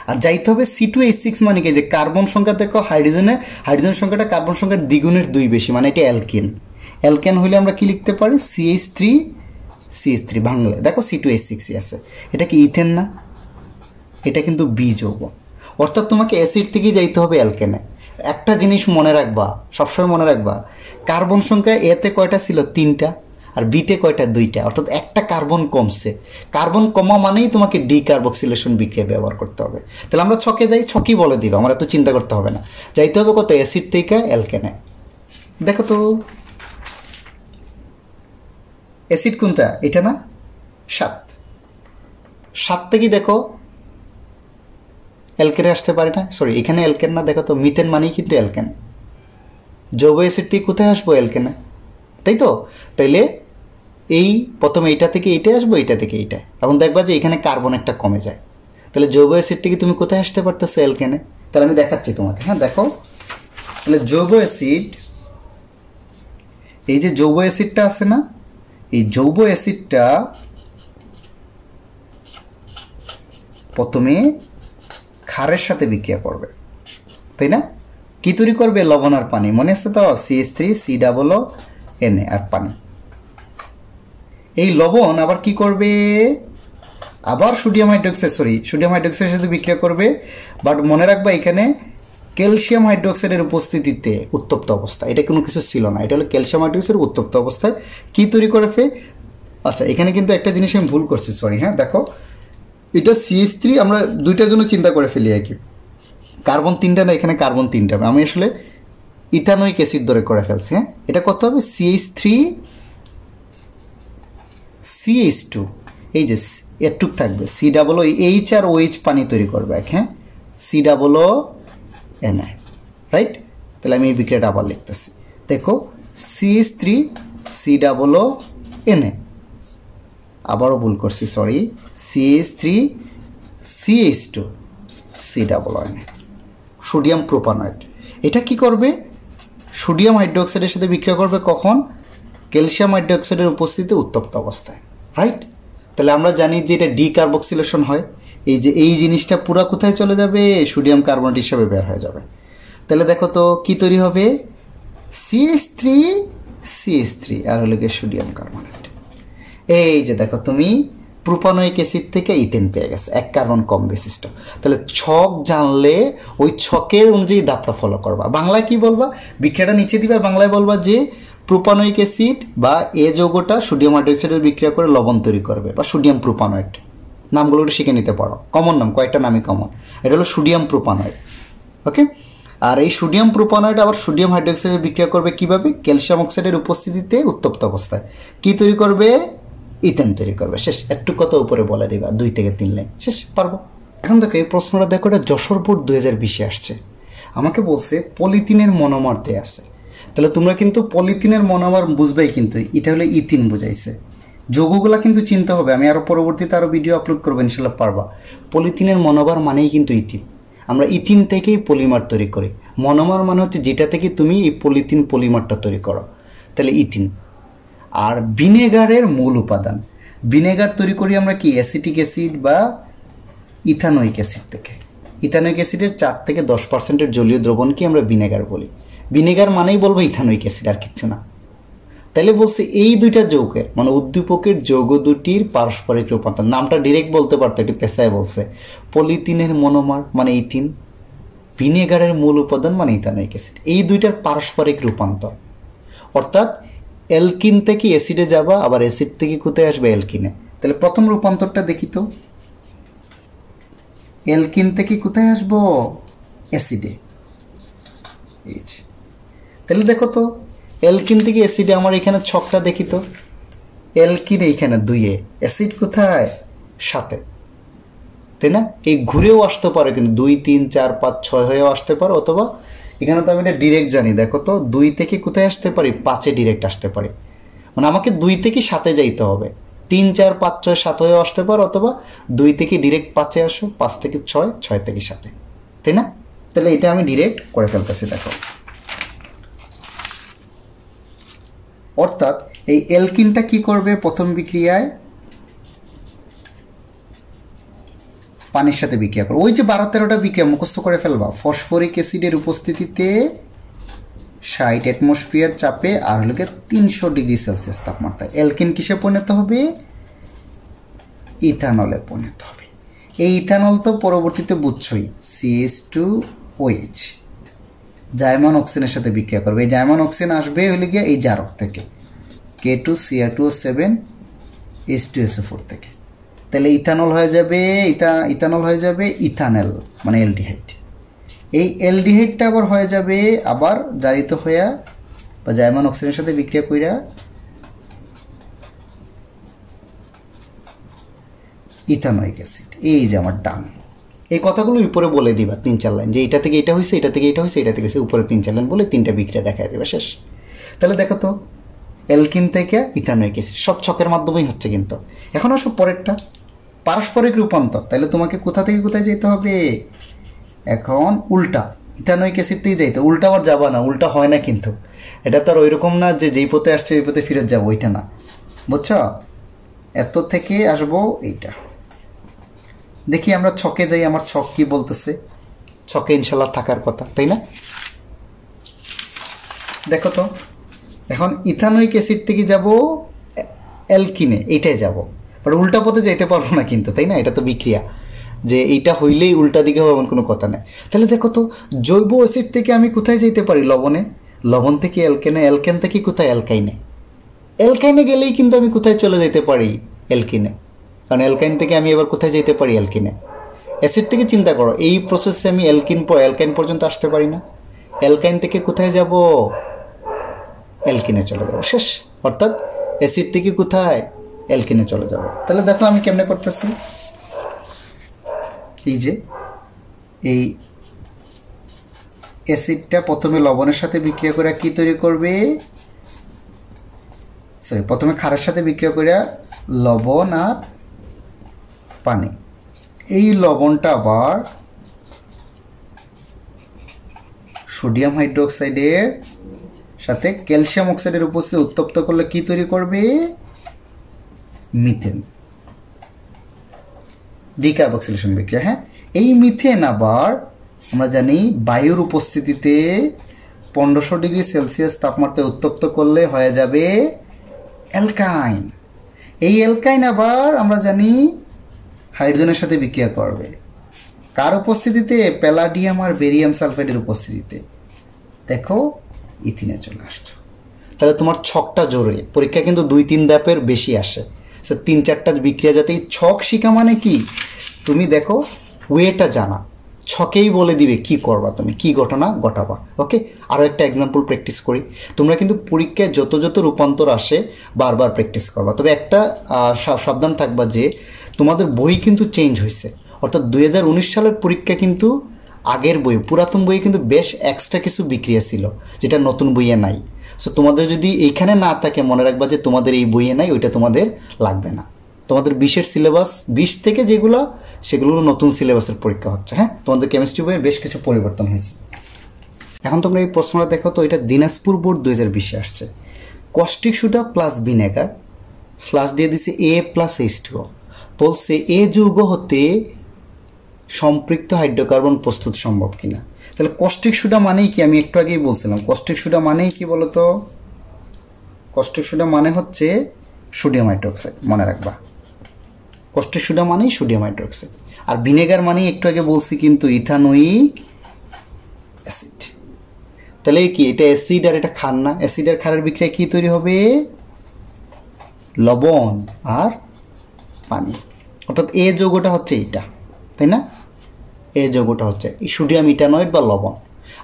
আর যাইতে হবে C2H6 মানে কি, যে কার্বন সংখ্যা দেখো হাইড্রোজেন সংখ্যাটা কার্বন সংখ্যার দ্বিগুণের 2 বেশি, মানে এটা অ্যালকেন। অ্যালকেন হলে আমরা কি লিখতে পারি, CH3 বাংলায় দেখো C2H6 আছে। এটা কি ইথেন না, এটা কিন্তু বি যৌগ। অর্থাৎ তোমাকে অ্যাসিড থেকেই যাইতে হবে অ্যালকেনে। একটা জিনিস মনে রাখবা, সবসময় মনে রাখবা, কার্বন সংখ্যা এতে কয়টা ছিল, 3টা, আর বিতে কয়টা, 2টা, অর্থাৎ একটা কার্বন কমছে। কার্বন কমা মানেই তোমাকে ডিকার্বক্সিলেশন বিক্রিয়া ব্যবহার করতে হবে। তাহলে আমরা ছকে যাই, ছকই বলে দিব, আমরা এত চিন্তা করতে হবে না। যাইতে হবে কত, অ্যাসিড থেকে অ্যালকেনে। দেখো তো অ্যাসিড কোনটা, এটা না, 7 থেকে দেখো অ্যালকেনে আসতে পারে না, সরি এখানে অ্যালকেন না, দেখো তো মিথেন মানেই কিন্তু অ্যালকেন। জৈব অ্যাসিড থেকে কোথায় আসবো, অ্যালকেনে, তাই তো? তাইলে এই প্রথমে এইটা থেকে এইটা আসবো, এইটা থেকে এইটা, এখন দেখবা যে এখানে কার্বন একটা কমে যায়। তাহলে জৈব অ্যাসিড থেকে তুমি কোথায় আসতে পারতেছো, অ্যালকেনে। তাহলে আমি দেখাচ্ছি তোমাকে, হ্যাঁ দেখো। তাহলে জৈব অ্যাসিড, এই যে জৈব অ্যাসিডটা আছে না, এই জৈব অ্যাসিডটা প্রথমে ক্ষারের সাথে বিক্রিয়া করবে, তাই না? কি তৈরি করবে, লবণ আর পানি, মনে আছে তো, CH3COO আর পানি। এই লবণ আবার কি করবে, আবার সোডিয়াম হাইড্রোক্সাইডের সাথে বিক্রিয়া করবে। বাট মনে রাখবা এখানে ক্যালসিয়াম হাইড্রোক্সাইডের উপস্থিতিতে উত্তপ্ত অবস্থা, এটা কোনো কিছু ছিল না, এটা হলো ক্যালসিয়াম হাইড্রোক্সাইডের উত্তপ্ত অবস্থায় কি তৈরি করে আচ্ছা এখানে কিন্তু একটা জিনিস আমি ভুল করছি, সরি, হ্যাঁ দেখো এটা CH3, আমরা দুইটার জন্য চিন্তা করে ফেলি আর কি, কার্বন 3টা না, এখানে কার্বন 3টা, আমি আসলে ইথানোয়িক অ্যাসিড ধরে করে ফেলছি। হ্যাঁ, এটা কত হবে, CH3CH2, এই যে একটুক থাকবে, COOH আর OH পানি তৈরি করবে এক, হ্যাঁ, COONI, রাইট? তাহলে আমি এই বিক্রিয়াটা আবার লিখতেছি, দেখো CH3COONI, আবারও ভুল করছি, সরি, CH3CH2COONI, সোডিয়াম প্রোপানয়েড। এটা কি করবে, সোডিয়াম হাইড্রোক্সাইডের সাথে বিক্রিয়া করবে কখন, ক্যালসিয়াম হাইড্রোক্সাইডের উপস্থিতিতে উত্তপ্ত অবস্থায়, রাইট? তাহলে আমরা জানি যে এটা ডিকার্বক্সিলেশন হয়, এই যে এই জিনিসটা পুরো কোথায় চলে যাবে, সোডিয়াম কার্বনেট হিসাবে বের হয়ে যাবে। তাহলে দেখো তো কি তৈরি হবে, CH3CH3 আর হলো গিয়ে সোডিয়াম কার্বনেট। এই যে দেখো তুমি প্রোপানোয়িক অ্যাসিড থেকে ইথেন পেয়ে গেছে, 1 কার্বন কম বিশিষ্ট। তাহলে ছক জানলে ওই ছকের অনুযায়ী ধাপটা ফলো করবা। বাংলায় কি বলবা, বিক্রিয়াটা নিচে দিবা, বাংলায় বলবা যে প্রোপানোয়িক অ্যাসিড বা এ যৌগটা সোডিয়াম হাইড্রোক্সাইডের বিক্রিয়া করে লবণ তৈরি করবে, বা সোডিয়াম প্রোপানয়েড, নামগুলো একটু শিখে নিতে পারো, কমন নাম, কয়েকটা নামই কমন। এটা হলো সোডিয়াম প্রোপানয়েড, ওকে। আর এই সোডিয়াম প্রোপানয়েড আবার সোডিয়াম হাইড্রোক্সাইডের বিক্রিয়া করবে কিভাবে, ক্যালসিয়াম অক্সাইডের উপস্থিতিতে উত্তপ্ত অবস্থায় কি তৈরি করবে, ইথেন তৈরি করবে। শেষ, একটু কত উপরে বলে দিবা, 2 থেকে 3 লাইন, শেষ, পারবো। এখন দেখো এই প্রশ্নটা দেখো, এটা যশোর বোর্ড 2020-এ আসছে। আমাকে বলছে পলিথিনের মনোমার দেয়া আছে। তাহলে তোমরা কিন্তু পলিথিনের মনোমার বুঝবেই, কিন্তু এটা হলো ইথিন বুঝাইছে। যৌগগুলা কিন্তু চিনতে হবে, আমি আরও পরবর্তীতে আরও ভিডিও আপলোড করবো, ইনশাল্লাহ পারবা। পলিথিনের মনোমার মানেই কিন্তু ইথিন। আমরা ইথিন থেকেই পলিমার তৈরি করি। মনোমার মানে হচ্ছে যেটা থেকে তুমি এই পলিথিন পলিমারটা তৈরি করো, তাহলে ইথিন। আর ভিনেগারের মূল উপাদান, ভিনেগার তৈরি করি আমরা কি, অ্যাসিটিক অ্যাসিড বা ইথানোয়িক অ্যাসিড থেকে। ইথানোয়িক অ্যাসিডের 4 থেকে 10% জলীয় দ্রবণকে আমরা ভিনেগার বলি। ভিনেগার মানেই বলবো ইথানোয়িক অ্যাসিড, আর কিচ্ছু না। তাহলে বলছে এই দুইটা যৌগের মানে উদ্দীপকের যৌগ দুটির পারস্পরিক রূপান্তর, নামটা ডিরেক্ট বলতে পারতো, এটি পেশায় বলছে। পলিথিনের মনোমার মানে ইথিন, ভিনেগারের মূল উপাদান মানে ইথানোয়িক অ্যাসিড, এই দুইটার পারস্পরিক রূপান্তর। অর্থাৎ অ্যালকিন থেকে অ্যাসিডে যাবা, আবার অ্যাসিড থেকে কোথায় আসবে, অ্যালকিনে। তাহলে প্রথম রূপান্তরটা দেখি তো, অ্যালকিন থেকে কোথায় আসবো, অ্যাসিডে। এই যে তাহলে দেখো তো অ্যালকিন থেকে অ্যাসিডে, আমার এখানে ছকটা দেখি তো, অ্যালকিন এইখানে 2-এ, অ্যাসিড কোথায়, 7-এ, তাই না? এই ঘুরেও আসতে পারে, কিন্তু 2, 3, 4, 5, 6 হয়েও আসতে পারে, অথবা এখানে তো আমি এটা ডিরেক্ট জানি, দেখো তো 2 থেকে কোথায় আসতে পারি, 5-এ ডিরেক্ট আসতে পারি। মানে আমাকে 2 থেকে 7-এ যাইতে হবে, 3 4 5 6 7 হয়ে আসতে পারো, অথবা 2 থেকে ডিরেক্ট 5-এ আসো, 5 থেকে 6, 6 থেকে 7-এ, তাই না? তাহলে এটা আমি ডিরেক্ট করে ফেলতেছি। দেখো, অর্থাৎ এই অ্যালকিনটা কি করবে? প্রথম বিক্রিয়ায় পানির সাথে বিক্রিয়া করবে। ওই যে 12-13টা বিক্রিয়া মুখস্থ করে ফেলবা। ফসফরিক অ্যাসিডের উপস্থিতিতে 60 অ্যাটমসফিয়ার চাপে আর হলো 300 ডিগ্রি সেলসিয়াস তাপমাত্রায় অ্যালকিন কিসে পরিণত হবে? ইথানলে পরিণত হবে। এই ইথানল তো পরবর্তীতে বুঝছই, CH2OH জাইমান অক্সিজেনের সাথে বিক্রিয়া করবে। এই জাইমান অক্সিজেন আসবে হলে গিয়ে এই জারক থেকে, K2Cr2O7 H2SO4 থেকে। তাহলে ইথানল হয়ে যাবে, ইথানল হয়ে যাবে ইথানেল, মানে অ্যালডিহাইড। এই অ্যালডিহাইডটা আবার হয়ে যাবে আবার জারিত হইয়া বা জাইমান অক্সিজেনের সাথে বিক্রিয়া কইরা ইথানোয়িক অ্যাসিড। এই যে আমার ডান। এই কথাগুলো উপরে বলে দিবা 3-4 লাইন, যে এটা থেকে এটা হয়েছে, এটা থেকে এটা হয়েছে, এটা থেকে উপরে 3-4 লাইন বলে 3টা বিক্রিয়া দেখায় দেবে, শেষ। তাহলে দেখো তো, অ্যালকিন থেকে ইথানোয়িক অ্যাসিড সব ছকের মাধ্যমেই হচ্ছে। কিন্তু এখন আসো পরেরটা, পারস্পরিক রূপান্তর। তাহলে তোমাকে কোথা থেকে কোথায় যেতে হবে? এখন উল্টা, ইথানোয়িক অ্যাসিড থেকেই যাইতে। উল্টা আবার যাবা না, উল্টা হয় না কিন্তু। এটা তো আর ওইরকম না যে যেই পথে আসছে ওই পথে ফিরে যাবো, ওইটা না, বুঝছ? এত থেকে আসবো এইটা। দেখি আমরা ছকে যাই, আমার ছক কি বলতেছে। ছকে ইনশাল্লাহ থাকার কথা, তাই না? দেখো তো, এখন ইথানোয়িক অ্যাসিড থেকে যাব অ্যালকিনে, এইটাই যাব, বাট উল্টা পথে যাইতে পারবো না কিন্তু, তাই না? এটা তো বিক্রিয়া, যে এইটা হইলেই উল্টা দিকে হবে এমন কোনো কথা নেই। তাহলে দেখো তো, জৈব অ্যাসিড থেকে আমি কোথায় যেতে পারি? লবণে। লবণ থেকে অ্যালকেনে, অ্যালকেন থেকে কোথায়? অ্যালকাইনে। অ্যালকাইনে গেলেই কিন্তু আমি কোথায় চলে যেতে পারি? অ্যালকিনে। কারণ অ্যালকাইন থেকে আমি এবার কোথায় যেতে পারি? অ্যালকিনে। অ্যাসিড থেকে চিন্তা করো, এই প্রসেসে আমি অ্যালকাইন পর্যন্ত আসতে পারি না। অ্যালকাইন থেকে কোথায় যাব? অ্যালকিনে চলে যাব, শেষ। অর্থাৎ অ্যাসিড থেকে কোথায়? অ্যালকিনে চলে যাব। তাহলে দেখো আমি কেমনে করতেছি। এই যে এই অ্যাসিডটা প্রথমে লবণের সাথে বিক্রিয়া করে কি তৈরি করবে? সরি, প্রথমে ক্ষারের সাথে বিক্রিয়া করে লবণ আর পানি। এই লবণটা আবার সোডিয়াম হাইড্রোক্সাইডের সাথে ক্যালসিয়াম অক্সাইডের উপস্থিতি উত্তপ্ত করলে কি তৈরি করবে? মিথেন। ডিকার্বক্সিলেশন বিক্রিয়া। হ্যাঁ, এই মিথেন আবার আমরা জানি বায়ুর উপস্থিতিতে 1500 ডিগ্রি সেলসিয়াস তাপমাত্রায় উত্তপ্ত করলে হয়ে যাবে অ্যালকাইন। এই অ্যালকাইন আবার আমরা জানি হাইড্রোজেনের সাথে বিক্রিয়া করবে। কার উপস্থিতিতে? প্যালাডিয়াম আর বেরিয়াম সালফাইডের উপস্থিতিতে। দেখো ইথিনে চলে আসছো। তাহলে তোমার ছকটা জরুরি। পরীক্ষা কিন্তু 2-3 ধাপের বেশি আসে। 3-4টা বিক্রিয়া যাতে ছক শিখা, মানে কি? তুমি দেখো ওয়েটা জানা, ছকেই বলে দিবে কি করবা, তুমি কি ঘটনা ঘটাবা। ওকে, আরও একটা এক্সাম্পল প্র্যাকটিস করি। তোমরা কিন্তু পরীক্ষায় যত যত রূপান্তর আসে বারবার প্র্যাকটিস করবা। তবে একটা সাবধান থাকবা যে তোমাদের বই কিন্তু চেঞ্জ হয়েছে। অর্থাৎ 2019 সালের পরীক্ষা কিন্তু আগের বই, পুরাতন বইয়ে কিন্তু বেশ এক্সট্রা কিছু বিক্রিয়া ছিল যেটা নতুন বইয়ে নাই। সো তোমাদের যদি এইখানে না থাকে, মনে রাখবা যে তোমাদের এই বইয়ে নাই, ওইটা তোমাদের লাগবে না। তোমাদের 20-এর সিলেবাস, 20 থেকে যেগুলো সেগুলো নতুন সিলেবাসের পরীক্ষা হচ্ছে। হ্যাঁ, তোমাদের কেমিস্ট্রি বইয়ের বেশ কিছু পরিবর্তন হয়েছে। এখন তোমরা এই প্রশ্নটা দেখো তো, এটা দিনাজপুর বোর্ড 2020-এ আসছে। Caustic soda plus vinegar slash দিয়ে দিছে A+H2O, বলছে এ যৌগ হতে সম্পৃক্ত হাইড্রোকার্বন প্রস্তুত সম্ভব কিনা। তাহলে কস্টিক সোডা মানেই কি? আমি একটু আগেই বলছিলাম কস্টিক সোডা মানেই কি বলতো? কস্টিক সোডা মানে হচ্ছে সোডিয়াম হাইড্রোক্সাইড, মনে রাখবা। কস্টিক সোডা মানেই সোডিয়াম হাইড্রোক্সাইড। আর ভিনেগার মানেই একটু আগে বলছি কিন্তু ইথানোয়িক অ্যাসিড। তাহলে কি এটা অ্যাসিড আর এটা ক্ষার না? অ্যাসিড আর ক্ষারের বিক্রিয়া কি তৈরি হবে? লবণ আর পানি। অর্থাৎ এ যৌগটা হচ্ছে এইটা, তাই না? এ যৌগটা হচ্ছে এই সোডিয়াম ইথানয়েড বা লবণ।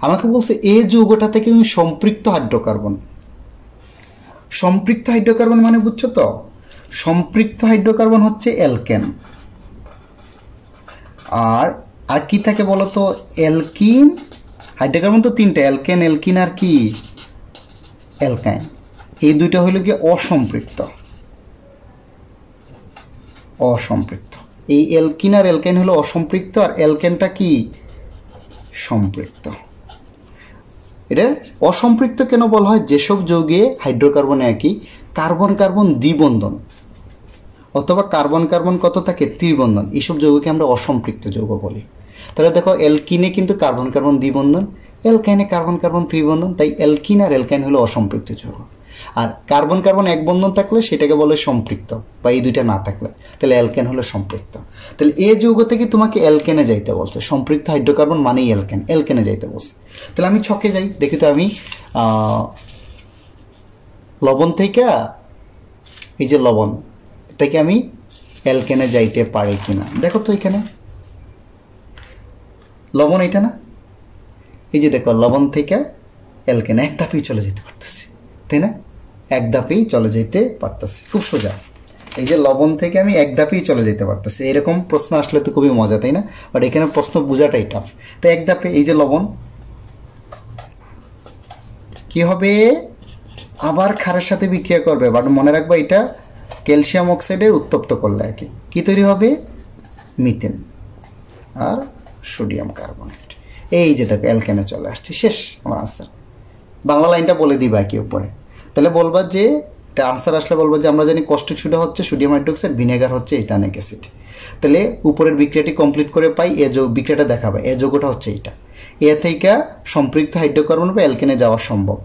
আমাকে বলছে এ যৌগটা থেকে সম্পৃক্ত হাইড্রোকার্বন। সম্পৃক্ত হাইড্রোকার্বন মানে বুঝছো তো? সম্পৃক্ত হাইড্রোকার্বন হচ্ছে অ্যালকেন। আর কি থাকে বলো তো? অ্যালকিন। হাইড্রোকার্বন তো 3টা, অ্যালকেন, অ্যালকিন আর কি? অ্যালকাইন। এই দুইটা হইল কি অসম্পৃক্ত। অসম্পৃক্ত। এই অ্যালকিন আর অ্যালকাইন হলো অসম্পৃক্ত, আর অ্যালকেনটা কি সম্পৃক্ত। এটা অসম্পৃক্ত কেন বলা হয়? যেসব যৌগে হাইড্রোকার্বন একই, কার্বন কার্বন দ্বিবন্ধন অথবা কার্বন কার্বন কত থাকে? ত্রিবন্ধন, এইসব যৌগকে আমরা অসম্পৃক্ত যৌগ বলি। তাহলে দেখো অ্যালকিনে কিন্তু কার্বন কার্বন দ্বিবন্ধন, অ্যালকাইনে কার্বন কার্বন ত্রিবন্ধন, তাই অ্যালকিন আর অ্যালকাইন হলো অসম্পৃক্ত যৌগ। আর কার্বন কার্বন এক বন্ধন থাকলে সেটাকে বলে সম্পৃক্ত, বা এই দুইটা না থাকলে তাহলে অ্যালকেন হলো সম্পৃক্ত। তাহলে এই যৌগ থেকে তোমাকে অ্যালকেনে যাইতে বলছে, সম্পৃক্ত হাইড্রোকার্বন মানেই অ্যালকেন, অ্যালকেনে যাইতে বলছে। তাহলে আমি ছকে যাই, দেখি তো আমি লবণ থেকে, এই যে লবণ থেকে আমি অ্যালকেনে যাইতে পারি কিনা। দেখো তো এখানে লবণ এটা না, এই যে দেখো লবণ থেকে অ্যালকেনে এক ধাপেই চলে যেতে পারতেছি, তাই না? এক ধাপেই চলে যেতে পারতেছি, খুব সোজা। এই যে লবণ থেকে আমি এক ধাপেই চলে যেতে পারতেছি। এরকম প্রশ্ন আসলে তো খুবই মজা, তাই না? বাট এখানে প্রশ্ন বোঝাটাই টাফ। তো এক ধাপে এই যে লবণ কি হবে? আবার ক্ষারের সাথে বিক্রিয়া করবে, বাট মনে রাখবা এটা ক্যালসিয়াম অক্সাইডের উত্তপ্ত করলে আর কি তৈরি হবে? মিথেন আর সোডিয়াম কার্বনেট। এই যে দেখো অ্যালকেনে চলে আসছে, শেষ আমার আনসার। বাংলা লাইনটা বলে দিবা কি উপরে, তাহলে বলবা যে এটা আনসার আসলে বলবো যে আমরা জানি কস্টিক সোডা হচ্ছে সোডিয়াম হাইড্রোক্সাইড, ভিনেগার হচ্ছে ইথানিক অ্যাসিড। তাহলে উপরের বিক্রিয়াটি কমপ্লিট করে পাই এ বিক্রিয়াটা দেখাবে, এ যৌগটা হচ্ছে এটা। এ থেকে সম্পৃক্ত হাইড্রোকার্বন বা অ্যালকেনে যাওয়া সম্ভব।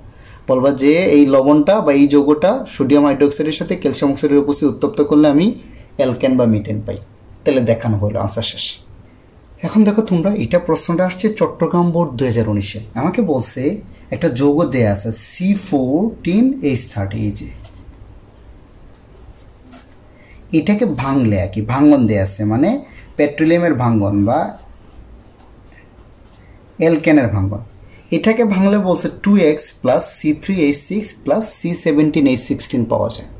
বলবা যে এই লবণটা বা এই যৌগটা সোডিয়াম হাইড্রোক্সাইডের সাথে ক্যালসিয়াম অক্সাইডের উপস্থিতি উত্তপ্ত করলে আমি অ্যালকেন বা মিথেন পাই। তাহলে দেখানো হলো, আনসার শেষ। এখন দেখো তোমরা, এটা প্রশ্নটা আসছে চট্টগ্রাম বোর্ড 2019-এ। আমাকে বলছে একটা যৌগ দেয়া আছে C14H30, এই যে এটাকে ভাঙলে আর কি, ভাঙ্গন দেয়া আছে, মানে পেট্রোলিয়ামের ভাঙ্গন বা অ্যালকেনের ভাঙ্গন। এটাকে ভাঙলে বলছে 2x plus C3H6 plus C17H16 পাওয়া যায়।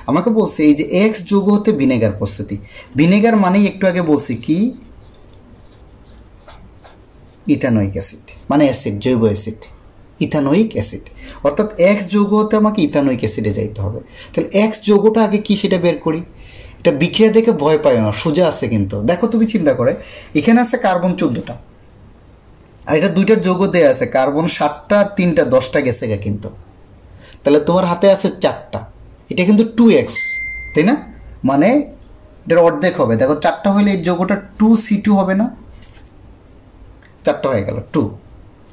আমাকে বলছে এই যে X যৌগ হতে ভিনেগার প্রস্তুতি। ভিনেগার মানেই একটু আগে বলছি কি? ইথানোয়িক অ্যাসিড, মানে অ্যাসিড, জৈব অ্যাসিড, ইথানোয়িক অ্যাসিড। অর্থাৎ X যৌগ হতে আমাকে ইথানোয়িক অ্যাসিডে যাইতে হবে। তাহলে X যৌগটা আগে কি সেটা বের করি। এটা বিক্রিয়া দেখে ভয় পায় না, সোজা আছে কিন্তু। দেখো তুমি চিন্তা করে, এখানে আছে কার্বন 14টা, আর এটা দুইটার যৌগ দেয়া আছে, কার্বন 7টা আর 3টা 10টা গেছে গা কিন্তু। তাহলে তোমার হাতে আছে 4টা, এটা কিন্তু 2x, তাই না? মানে এটার অর্ধেক হবে। দেখো 4টা হইলে এই যৌগটা 2C2 হবে না? 4টা হয়ে গেল 2।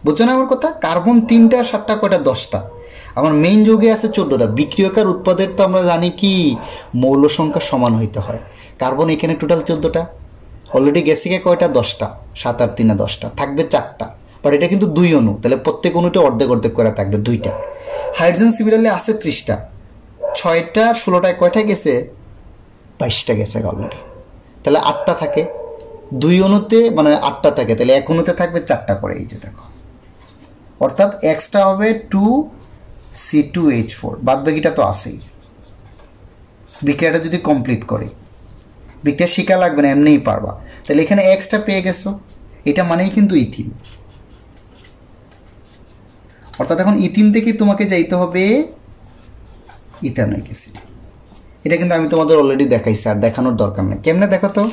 বুঝছো না আমার কথা? কার্বন 3টা, 7টা কয়টা? 10টা। আমার মেইন যৌগে আছে 14টা। বিক্রিয়কার উৎপাদের তো আমরা জানি কি মৌল সংখ্যা সমান হইতে হয়। কার্বন এখানে টোটাল 14টা, অলরেডি গেছে কয়টা? 10টা। 7 আর 3 10টা, থাকবে 4টা। বাট এটা কিন্তু 2 অণু, তাহলে প্রত্যেক অণুটা অর্ধেক অর্ধেক করে থাকবে 2টা। হাইড্রোজেন সিমিলারলি আছে 30টা, 6টা 16টায় কয়টা গেছে? 22টা গেছে অলরেডি। তাহলে 8টা থাকে 2 অণুতে, মানে 8টা থাকে, তাহলে এক অণুতে থাকবে 4টা করে। এই যে দেখো, অর্থাৎ এক্সটা হবে 2C2H4, বাদ বাকিটা তো আছেই। বিক্রিয়াটা যদি কমপ্লিট করি, বিক্রিয়া শিখা লাগবে না, এমনিই পারবা। তাহলে এখানে এক্সটা পেয়ে গেছো, এটা মানেই কিন্তু ইথিন। অর্থাৎ এখন ইথিন থেকে তোমাকে যাইতে হবে ইথানোয়িক অ্যাসিড। এটা কিন্তু আমি তোমাদের অলরেডি দেখাইছি, আর দেখানোর দরকার নেই। কেমনে দেখো তো?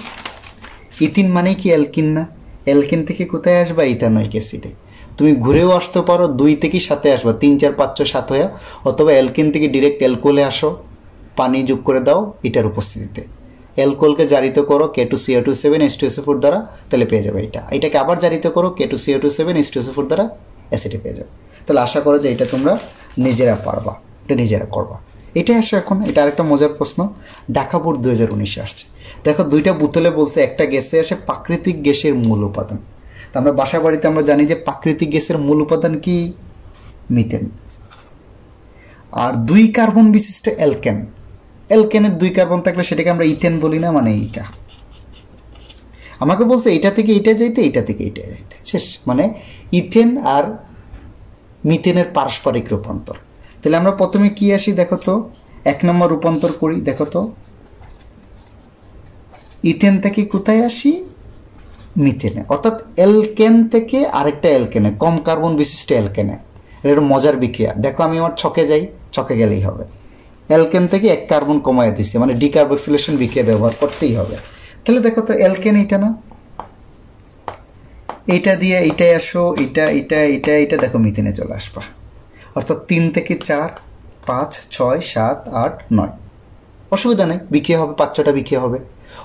ইথিন মানে কি অ্যালকিন না? অ্যালকিন থেকে কোথায় আসবা? ইথানোয়িক অ্যাসিডে। তুমি ঘুরেও আসতে পারো, 2 থেকে 7-এ আসবা, 3 4 5 6 7 হয়ে, অথবা অ্যালকিন থেকে ডিরেক্ট অ্যালকোহলে আসো, পানি যোগ করে দাও এটার উপস্থিতিতে। অ্যালকোহলকে জারিত করো K2CO2 7 H2SO4 দ্বারা, তাহলে পেয়ে যাবে এটা। এটাকে আবার জারিত করো K2CO2 7 H2SO4 দ্বারা, অ্যাসিডে পেয়ে যাবে। তাহলে আশা করো যে এটা তোমরা নিজেরা পারবা, এটা নিজেরা করবা। এটাই আসো এখন। এটা আরেকটা মজার প্রশ্ন, ঢাকা বোর্ড 2019-এ আসছে। দেখো, 2টা বোতলে বলছে একটা গ্যাসে আসে প্রাকৃতিক গ্যাসের মূল উপাদান। তো আমরা বাসা বাড়িতে আমরা জানি যে প্রাকৃতিক গ্যাসের মূল উপাদান কি? মিথেন। আর 2 কার্বন বিশিষ্ট অ্যালকেন, অ্যালকেনের 2 কার্বন থাকলে সেটাকে আমরা ইথেন বলি না, মানে এইটা। আমাকে বলছে এটা থেকে এটা যাইতে, এটা থেকে এটা যাইতে, শেষ। মানে ইথেন আর মিথেনের পারস্পরিক রূপান্তর। তাহলে আমরা প্রথমে কি আসি দেখো তো, 1 নম্বর রূপান্তর করি। দেখো তো, ইথেন থেকে কোথায় আসি? মিথেনে। অর্থাৎ অ্যালকেন থেকে আরেকটা অ্যালকেনে, কম কার্বন বিশিষ্ট অ্যালকেনে। এটা মজার বিক্রিয়া। দেখো আমি আমার ছকে যাই, ছকে গেলেই হবে। অ্যালকেন থেকে এক কার্বন কমায় দিচ্ছে, মানে ডিকার্বক্সিলেশন বিক্রিয়া ব্যবহার করতেই হবে। তাহলে দেখো তো অ্যালকেন এটা না, এইটা দিয়ে এইটাই আসো, এটা দেখো মিথেনে চলে আসবা। অর্থাৎ 3 থেকে 4, 5, 6, 7, 8, 9, অসুবিধা নেই, বিক্রিয়া হবে, 5-6টা বিক্রিয়া হবে।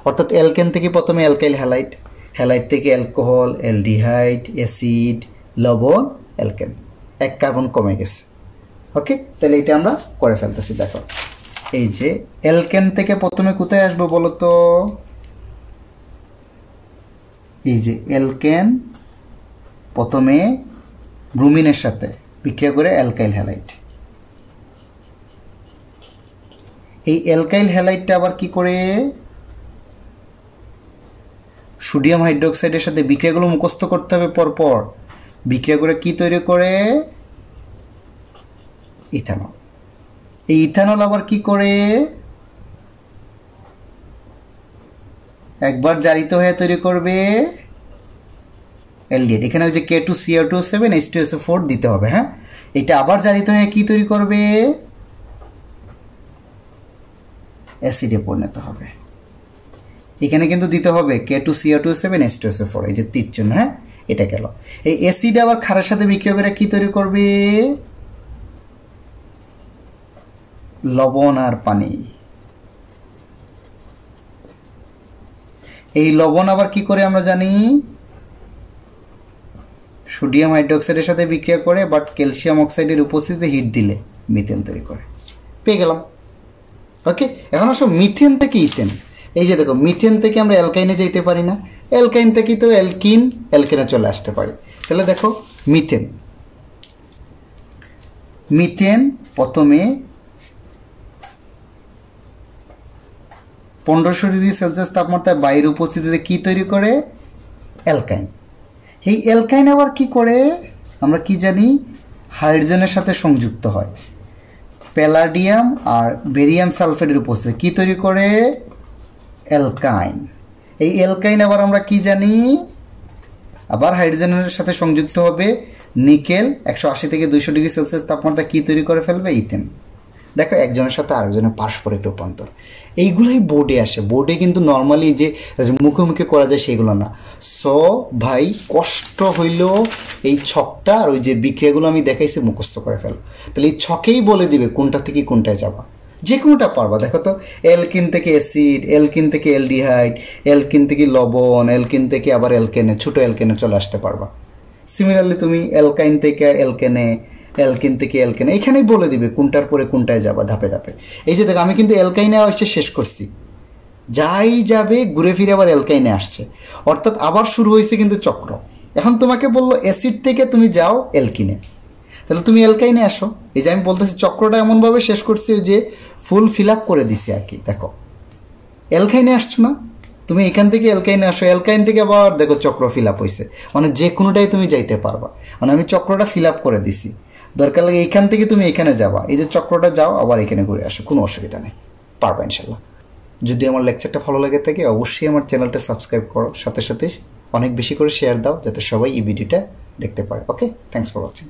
অর্থাৎ অ্যালকেন থেকে প্রথমে অ্যালকাইল হ্যালাইড, হ্যালাইড থেকে অ্যালকোহল, অ্যালডিহাইড, অ্যাসিড, লবণ, অ্যালকেন, এক কার্বন কমে গেছে। ওকে, তাহলে এটা আমরা করে ফেলতেছি। দেখো এই যে অ্যালকেন থেকে প্রথমে কোথায় আসবো বলো তো, এই যে অ্যালকেন প্রথমে ব্রুমিনের সাথে বিক্রিয়া করে অ্যালকাইল হ্যালাইড, এই অ্যালকাইল হ্যালাইডটা আবার কি করে সোডিয়াম হাইড্রোক্সাইডের সাথে বিক্রিয়াগুলো মুখস্থ করতে হবে পরপর, বিক্রিয়া করে কি তৈরি করে ইথানল। এই ইথানল আবার কি করে একবার জারিত হয়ে তৈরি করবে অ্যালডিহাইড। এখানে ওই যে K2CO2 7 H2SO4 দিতে হবে। হ্যাঁ, এটা আবার জারিত হয়ে কি তৈরি করবে অ্যাসিডে পরিণত হবে। এখানে কিন্তু দিতে হবে K2CO2 7 H2SO4, এই যে তীর চিহ্ন। হ্যাঁ, এটা গেল। এই অ্যাসিড আবার ক্ষারের সাথে বিক্রিয়া করে কি তৈরি করবে লবণ আর পানি। এই লবণ আবার কি করে আমরা জানি সোডিয়াম হাইড্রোক্সাইডের সাথে বিক্রিয়া করে, বাট ক্যালসিয়াম অক্সাইডের উপস্থিতিতে হিট দিলে মিথেন তৈরি করে। পেয়ে গেলাম। ওকে, এখন আসো মিথেন থেকে ইথেন। এই যে দেখো মিথেন থেকে আমরা অ্যালকাইনে যেতে পারি না, অ্যালকাইন থেকে তো অ্যালকেনে চলে আসতে পারি। তাহলে দেখো মিথেন প্রথমে 1500 ডিগ্রি সেলসিয়াস তাপমাত্রায় বায়ুর উপস্থিতিতে কি তৈরি করে অ্যালকাইন। এই অ্যালকাইন আবার কি করে আমরা কি জানি হাইড্রোজেনের সাথে সংযুক্ত হয়, প্যালাডিয়াম আর বেরিয়াম সালফেটের উপস্থিতি কি তৈরি করে অ্যালকাইন। এই অ্যালকাইন আবার আমরা কি জানি আবার হাইড্রোজেনের সাথে সংযুক্ত হবে, নিকেল 180 থেকে 200 ডিগ্রি সেলসিয়াস তাপমাত্রা কি তৈরি করে ফেলবে ইথেন। দেখো একজনের সাথে আরেকজনের পারস্পরিক রূপান্তর, এইগুলোই বোর্ডে আসে। বোর্ডে কিন্তু নর্মালি যে মুখে মুখে করা যায় সেগুলো না। সো ভাই কষ্ট হইলেও এই ছকটা আর ওই যে বিক্রিয়াগুলো আমি দেখাইছি মুখস্থ করে ফেলো, তাহলে এই ছকেই বলে দিবে কোনটা থেকে কোনটায় যাবা, যে কোনোটা পারবা। দেখো তো অ্যালকিন থেকে অ্যাসিড, অ্যালকিন থেকে অ্যালডিহাইড, অ্যালকিন থেকে লবণ, অ্যালকিন থেকে আবার অ্যালকেনে, ছোটো অ্যালকেনে চলে আসতে পারবা। সিমিলারলি তুমি অ্যালকাইন থেকে অ্যালকেনে, অ্যালকিন থেকে অ্যালকেনে, এখানেই বলে দিবে কোনটার পরে কোনটায় যাবা ধাপে ধাপে। এই যে দেখো আমি কিন্তু অ্যালকাইনে আসছে শেষ করছি, যাই যাবে ঘুরে ফিরে আবার অ্যালকাইনে আসছে, অর্থাৎ আবার শুরু হয়েছে কিন্তু চক্র। এখন তোমাকে বললো অ্যাসিড থেকে তুমি যাও অ্যালকিনে, তাহলে তুমি অ্যালকাইনে আসো। এই যে আমি বলতেছি চক্রটা এমনভাবে শেষ করছি যে ফুল ফিল আপ করে দিছি আর কি। দেখো অ্যালকাইনে আসছো না, তুমি এখান থেকে অ্যালকাইনে আসো, অ্যালকাইন থেকে আবার দেখো চক্র ফিল আপ হয়েছে, মানে যে কোনোটাই তুমি যাইতে পারবা, মানে আমি চক্রটা ফিল আপ করে দিছি। দরকার লাগে এইখান থেকে তুমি এখানে যাবা, এই যে চক্রটা যাও আবার এখানে ঘুরে আসো, কোনো অসুবিধা নেই, পারবা ইনশাল্লাহ। যদি আমার লেকচারটা ভালো লাগে থাকে অবশ্যই আমার চ্যানেলটা সাবস্ক্রাইব করো, সাথে সাথে অনেক বেশি করে শেয়ার দাও যাতে সবাই এই ভিডিওটা দেখতে পারে। ওকে, থ্যাংকস ফর ওয়াচিং।